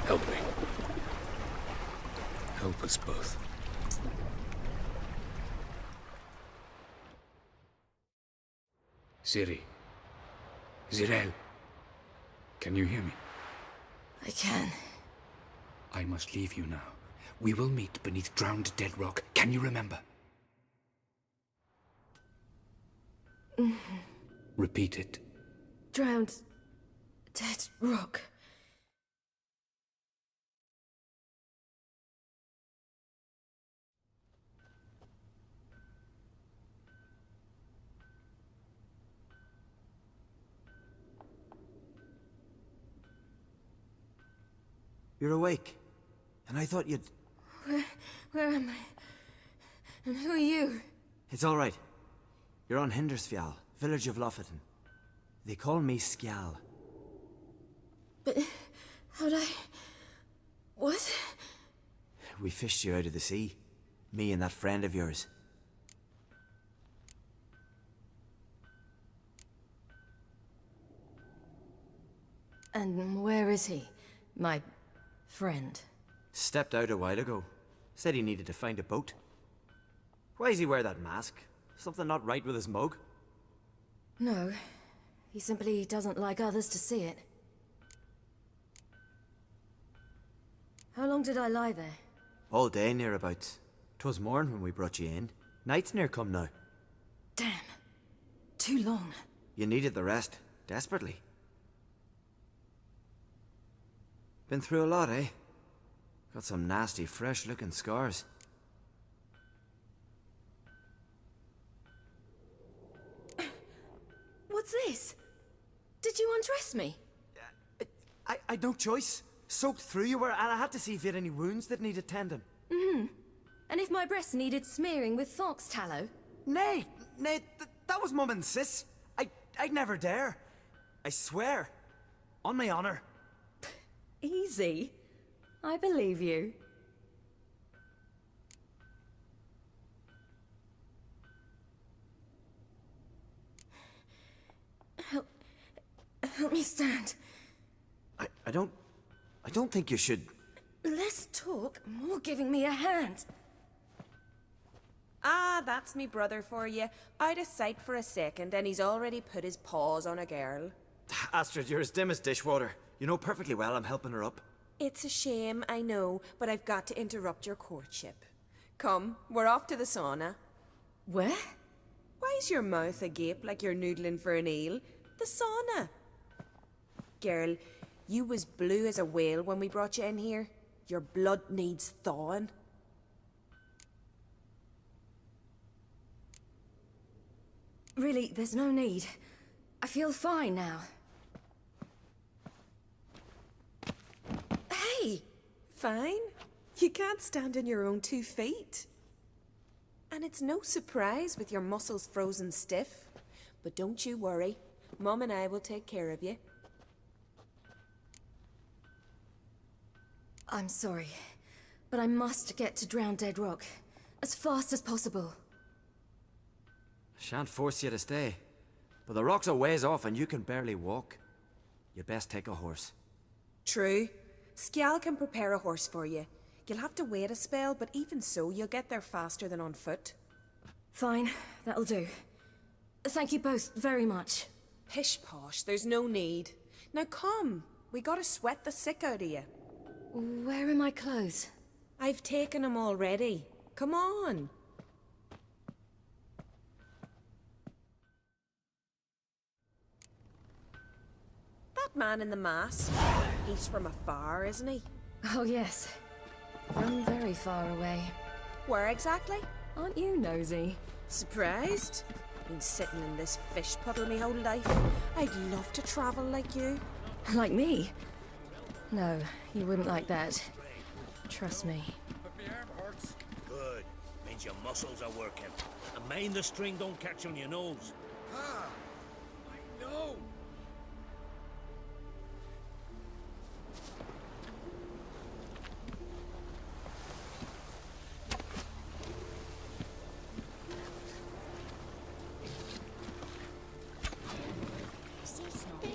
Help me. Help us both. Ciri. Zirel. Can you hear me? I can. I must leave you now. We will meet beneath drowned dead rock. Can you remember? Repeat it. Drowned. Dead rock. You're awake. And I thought you'd... Where am I? And who are you? It's all right. You're on Hindersfjall, village of Lofoten. They call me Skjal. But how'd I... What? We fished you out of the sea. Me and that friend of yours. And where is he? My friend. Stepped out a while ago. Said he needed to find a boat. Why does he wear that mask? Something not right with his mug? No. He simply doesn't like others to see it. How long did I lie there? All day nearabouts. 'Twas morn when we brought you in. Night's near come now. Damn. Too long. You needed the rest. Desperately. Been through a lot, eh? Got some nasty, fresh-looking scars. What's this? Did Did you undress me? I'd no choice. Soaked through you were, and I had to see if you had any wounds that needed tending. And if my breasts needed smearing with fox tallow? Nay, that was Mum and Sis. I'd never dare. I swear. On my honor. Easy. I believe you. Help me stand. I don't think you should. Less talk, more giving me a hand. Ah, that's me brother for you. Out of sight for a second, and he's already put his paws on a girl. Astrid, you're as dim as dishwater. You know perfectly well I'm helping her up. It's a shame, I know, but I've got to interrupt your courtship. Come, we're off to the sauna. Where? Why's your mouth agape like you're noodling for an eel? The sauna. Girl, you was blue as a whale when we brought you in here. Your blood needs thawing. Really, there's no need. I feel fine now. Hey! Fine. You can't stand on your own 2 feet. And it's no surprise with your muscles frozen stiff. But don't you worry. Mum and I will take care of you. I'm sorry, but I must get to Drown Dead Rock as fast as possible. Shan't force you to stay. But the rock's a ways off and you can barely walk. You'd best take a horse. True. Skjal can prepare a horse for you. You'll have to wait a spell, but even so, you'll get there faster than on foot. Fine, that'll do. Thank you both very much. Pish posh, there's no need. Now come, we gotta sweat the sick out of you. Where are my clothes? I've taken them already. Come on. That man in the mask, he's from afar, isn't he? Oh yes, from very far away. Where exactly? Aren't you nosy? Surprised? Been sitting in this fish puddle me whole life. I'd love to travel like you. Like me? No, you wouldn't like that. Trust me. But my arm hurts. Good. Means your muscles are working. And mind the string don't catch on your nose. Ah, I know.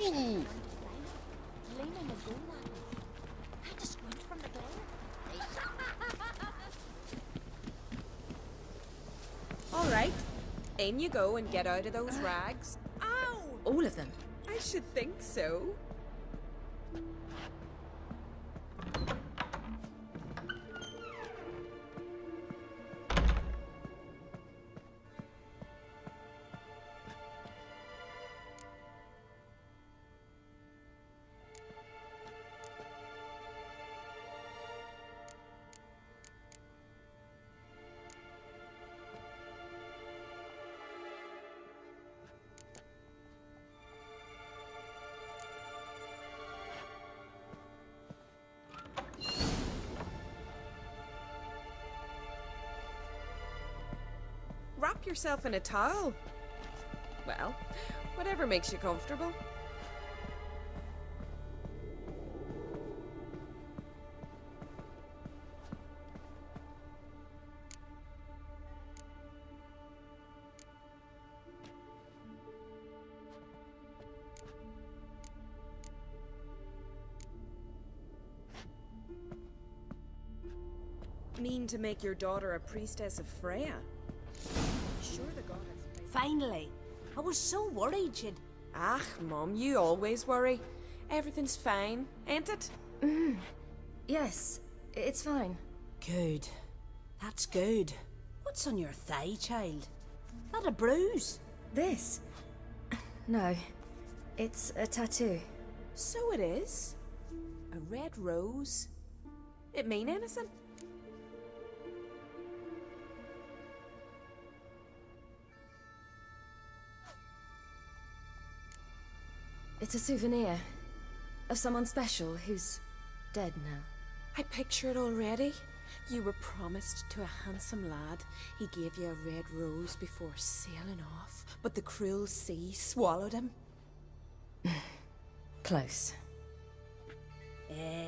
Leaning a gun at me. I just went from the door. All right. In you go and get out of those rags. Ow! All of them? I should think so. Wrap yourself in a towel. Well, whatever makes you comfortable. Mean to make your daughter a priestess of Freya? Sure the goddess. Finally. I was so worried she'd... Ah, Mum, you always worry. Everything's fine, ain't it? Yes, it's fine. Good. That's good. What's on your thigh, child? Not a bruise? This? No, it's a tattoo. So it is. A red rose. It mean anything? It's a souvenir of someone special who's dead now. I picture it already. You were promised to a handsome lad. He gave you a red rose before sailing off, but the cruel sea swallowed him. Close.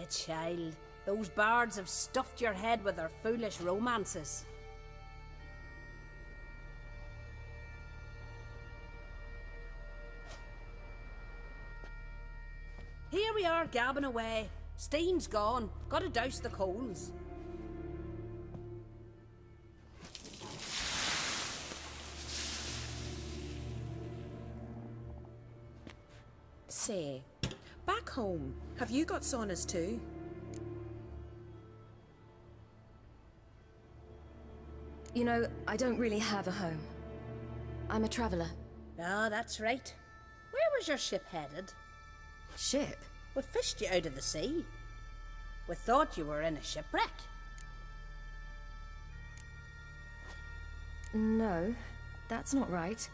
Child. Those bards have stuffed your head with their foolish romances. Here we are, gabbing away. Steam's gone. Gotta douse the coals. Say, back home, have you got saunas too? You know, I don't really have a home. I'm a traveller. Ah, that's right. Where was your ship headed? Ship? We fished you out of the sea. We thought you were in a shipwreck. No, that's not right.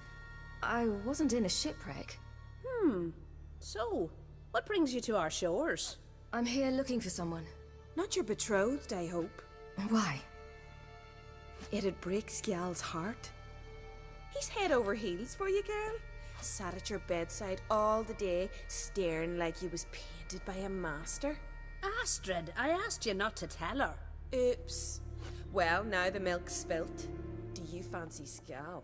I wasn't in a shipwreck. So, what brings you to our shores? I'm here looking for someone. Not your betrothed, I hope. Why? It'd break Skjal's heart. He's head over heels for you, girl. Sat at your bedside all the day, staring like he was painted by a master. Astrid, I asked you not to tell her. Oops. Well, now the milk's spilt. Do you fancy Skjal?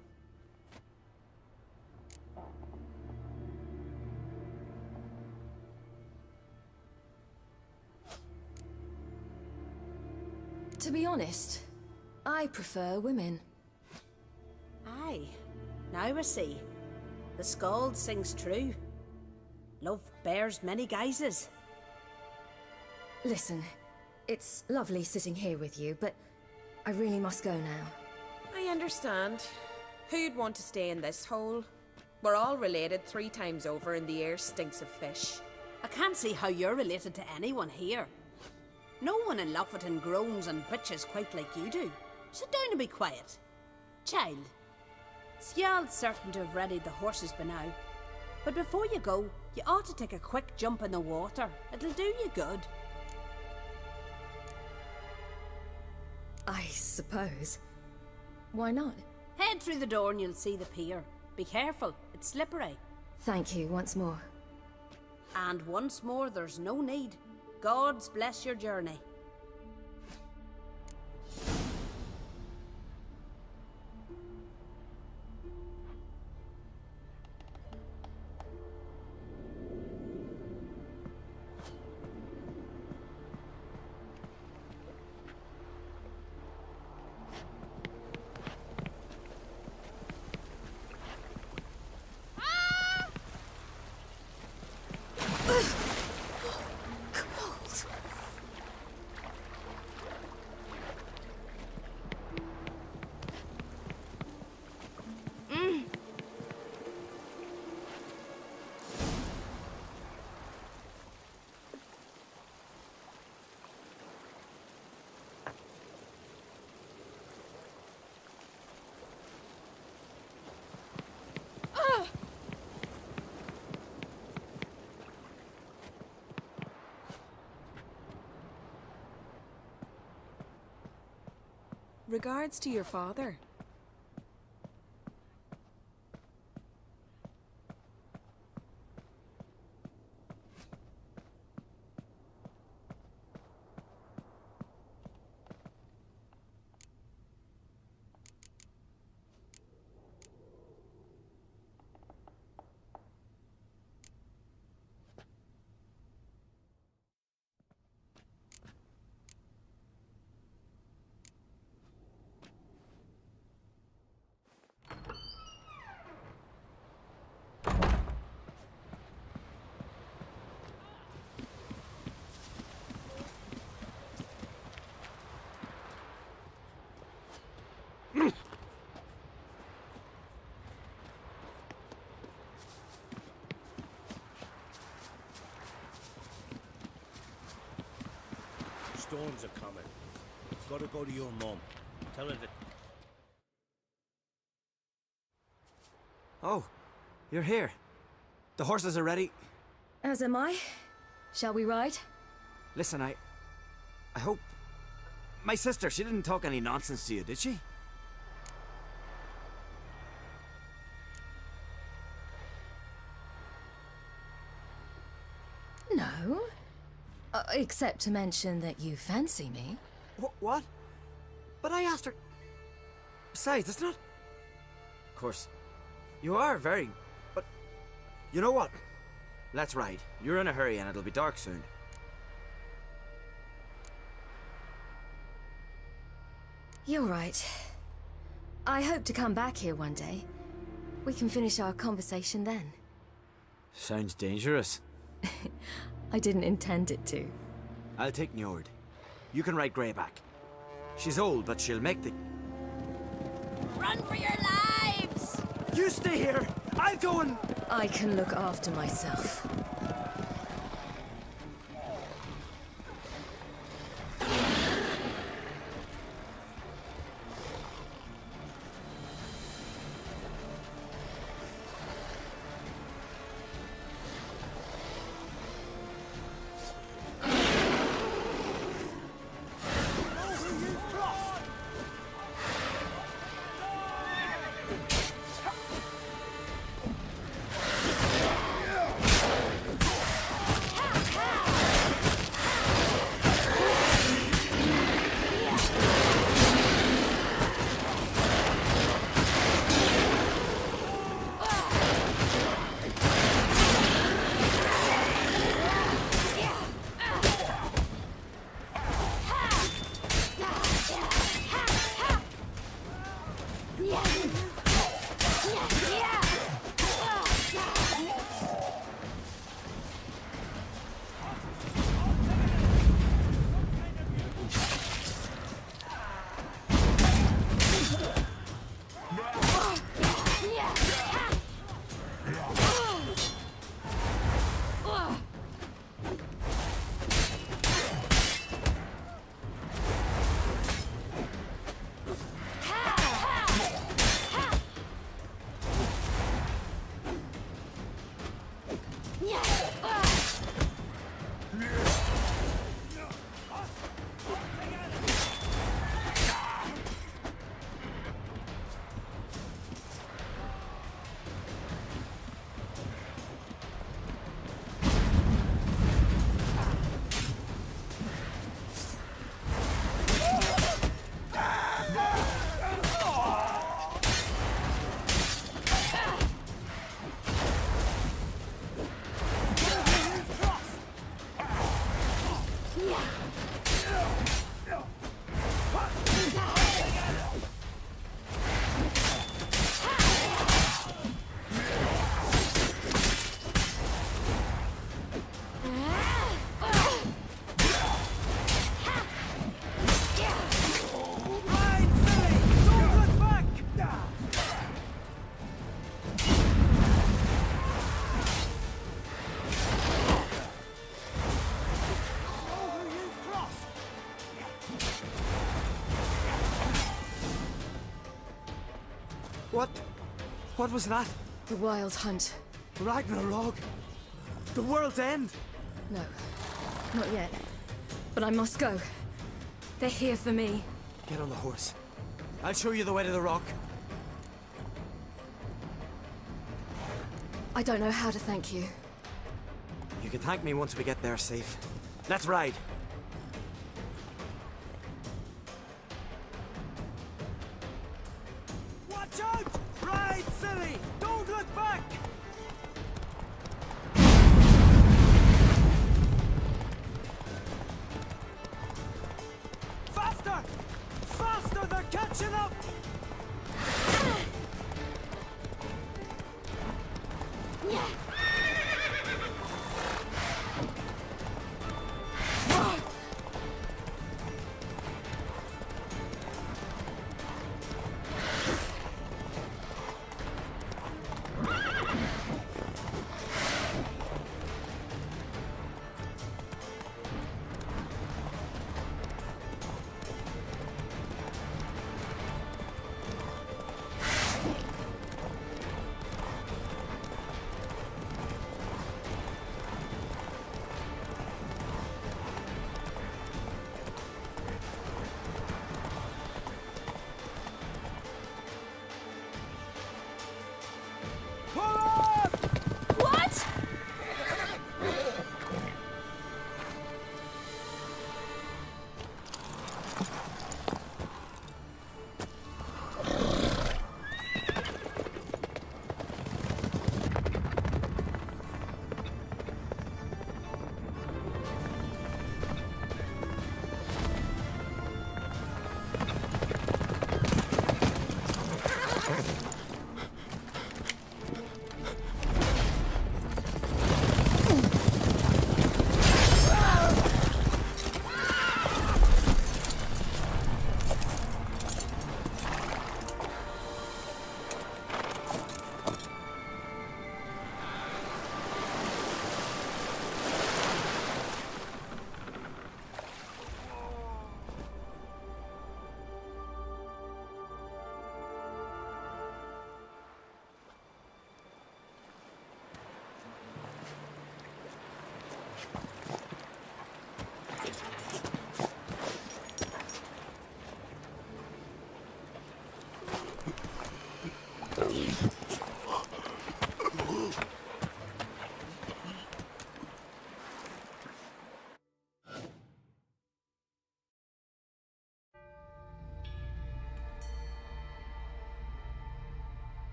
To be honest, I prefer women. Aye, now I see. The Skald sings true. Love bears many guises. Listen, it's lovely sitting here with you, but I really must go now. I understand. Who'd want to stay in this hole? We're all related 3 times over and the air stinks of fish. I can't see how you're related to anyone here. No one in Lofoten groans and bitches quite like you do. Sit down and be quiet. Child, Skjald's certain to have readied the horses by now. But before you go, you ought to take a quick jump in the water. It'll do you good. I suppose. Why not? Head through the door and you'll see the pier. Be careful, it's slippery. Thank you once more. And once more, there's no need. Gods bless your journey. Regards to your father. Storms are coming. Gotta go to your mum. Tell her that. Oh, you're here. The horses are ready. As am I. Shall we ride? Listen, I hope... My sister, she didn't talk any nonsense to you, did she? No. Except to mention that you fancy me. What? But I asked her... Besides, it's not... Of course, you are very... But... You know what? Let's ride. You're in a hurry and it'll be dark soon. You're right. I hope to come back here one day. We can finish our conversation then. Sounds dangerous. I didn't intend it to. I'll take Njord. You can ride Greyback. She's old, but she'll make the... Run for your lives! You stay here! I'll go and... I can look after myself. What was that? The Wild Hunt. Ragnarok? The world's end? No, not yet. But I must go. They're here for me. Get on the horse. I'll show you the way to the rock. I don't know how to thank you. You can thank me once we get there safe. Let's ride. Watch out! Ride, silly! Don't look back! Faster! Faster! They're catching up!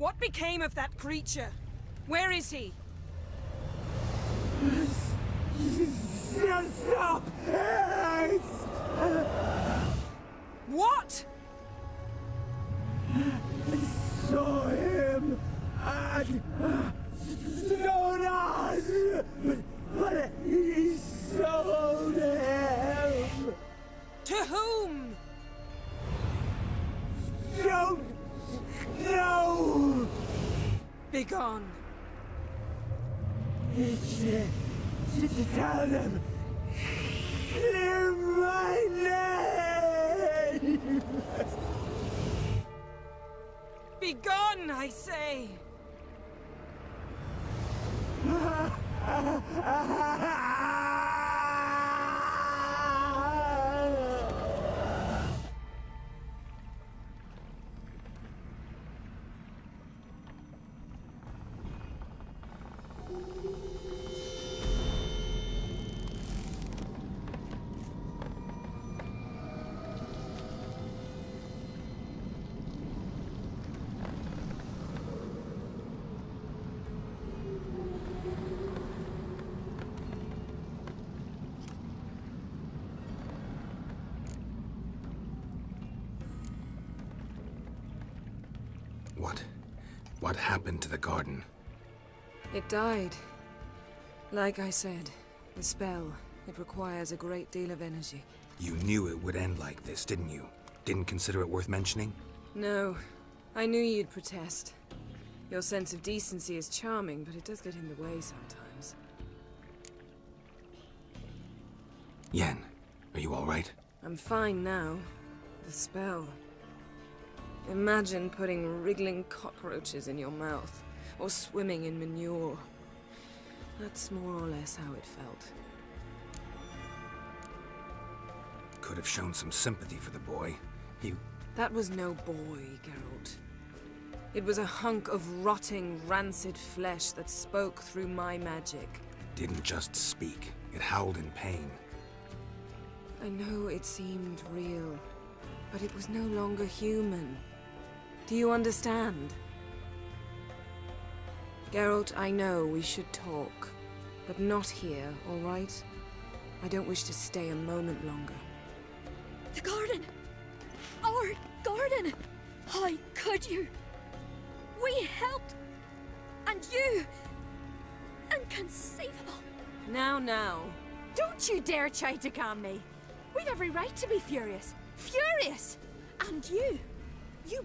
What became of that creature? Where is he? Stop! What? Saw him at Stonas, but he sold him. To whom? Don't know. Begone. Tell them. Clear my name. Begone, I say. What happened to the garden? It died. Like I said, the spell, it requires a great deal of energy. You knew it would end like this, didn't you? Didn't consider it worth mentioning? No, I knew you'd protest. Your sense of decency is charming, but it does get in the way sometimes. Yen, are you all right? I'm fine now. The spell. Imagine putting wriggling cockroaches in your mouth, or swimming in manure. That's more or less how it felt. Could have shown some sympathy for the boy. That was no boy, Geralt. It was a hunk of rotting, rancid flesh that spoke through my magic. Didn't just speak. It howled in pain. I know it seemed real, but it was no longer human. Do you understand? Geralt, I know we should talk, but not here, all right? I don't wish to stay a moment longer. The garden! Our garden! How could you? We helped! And you! Inconceivable! Now. Don't you dare try to calm me. We've every right to be furious. Furious! And you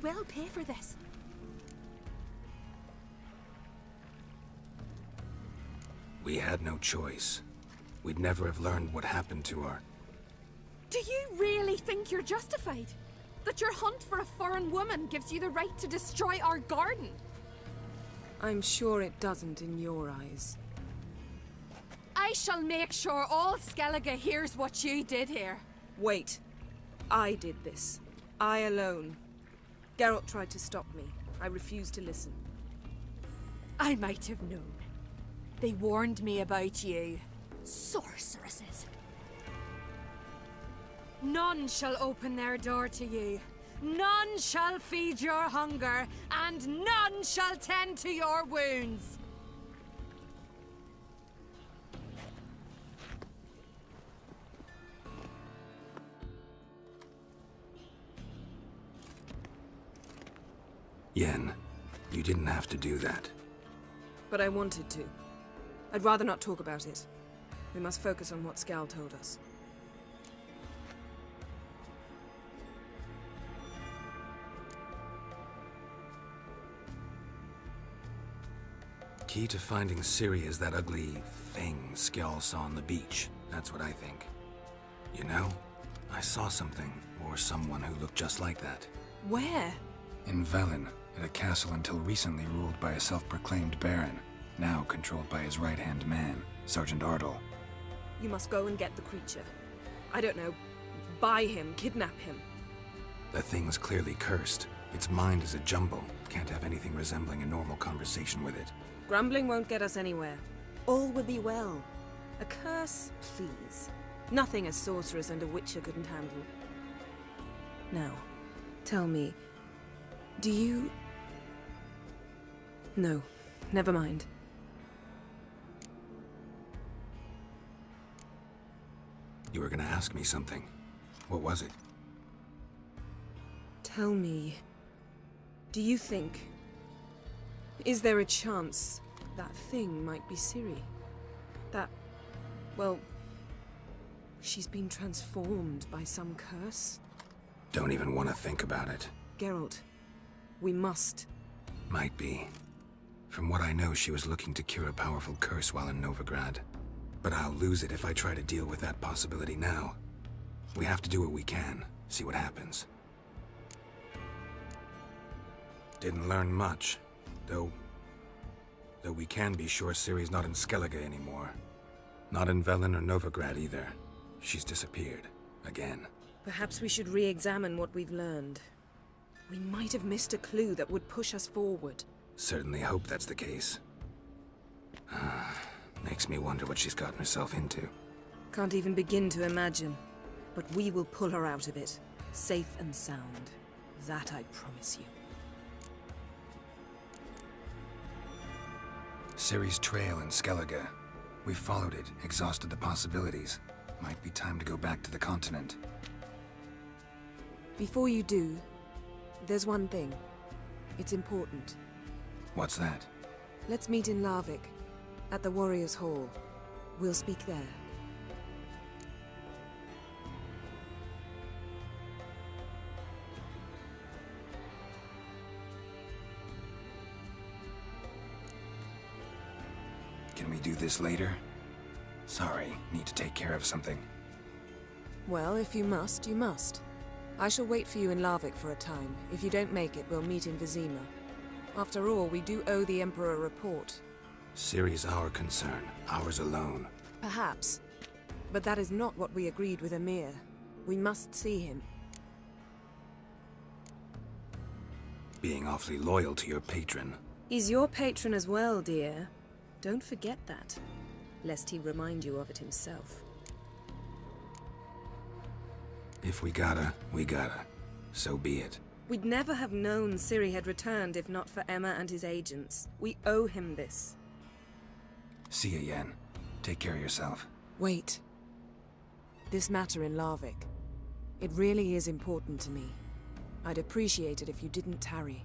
will pay for this. We had no choice. We'd never have learned what happened to our... Do you really think you're justified? That your hunt for a foreign woman gives you the right to destroy our garden? I'm sure it doesn't in your eyes. I shall make sure all Skellige hears what you did here. Wait. I did this. I alone. Geralt tried to stop me. I refused to listen. I might have known. They warned me about you. Sorceresses. None shall open their door to you. None shall feed your hunger, and none shall tend to your wounds. Yen, you didn't have to do that. But I wanted to. I'd rather not talk about it. We must focus on what Skal told us. Key to finding Ciri is that ugly thing Skell saw on the beach. That's what I think. You know, I saw something, or someone who looked just like that. Where? In Velen, at a castle until recently ruled by a self-proclaimed baron, now controlled by his right-hand man, Sergeant Ardle. You must go and get the creature. I don't know, buy him, kidnap him. The thing's clearly cursed. Its mind is a jumble. Can't have anything resembling a normal conversation with it. Grumbling won't get us anywhere. All will be well. A curse, please. Nothing a sorceress and a witcher couldn't handle. Now, tell me, do you... No, never mind. You were gonna ask me something. What was it? Tell me, do you think... Is there a chance that thing might be Ciri? That... well... she's been transformed by some curse? Don't even want to think about it. Geralt, we must. Might be. From what I know, she was looking to cure a powerful curse while in Novigrad. But I'll lose it if I try to deal with that possibility now. We have to do what we can, see what happens. Didn't learn much, though we can be sure Ciri's not in Skellige anymore. Not in Velen or Novigrad either. She's disappeared. Again. Perhaps we should re-examine what we've learned. We might have missed a clue that would push us forward. Certainly hope that's the case. Makes me wonder what she's gotten herself into. Can't even begin to imagine. But we will pull her out of it. Safe and sound. That I promise you. Ciri's trail in Skellige. We followed it, exhausted the possibilities. Might be time to go back to the continent. Before you do, there's one thing. It's important. What's that? Let's meet in Larvik, at the Warriors' Hall. We'll speak there. Can we do this later? Sorry, need to take care of something. Well, if you must, you must. I shall wait for you in Larvik for a time. If you don't make it, we'll meet in Vizima. After all, we do owe the Emperor a report. Ciri's our concern, ours alone. Perhaps. But that is not what we agreed with Emir. We must see him. Being awfully loyal to your patron. He's your patron as well, dear. Don't forget that, lest he remind you of it himself. If we gotta, we gotta. So be it. We'd never have known Ciri had returned if not for Emma and his agents. We owe him this. See you, Yen. Take care of yourself. Wait. This matter in Larvik. It really is important to me. I'd appreciate it if you didn't tarry.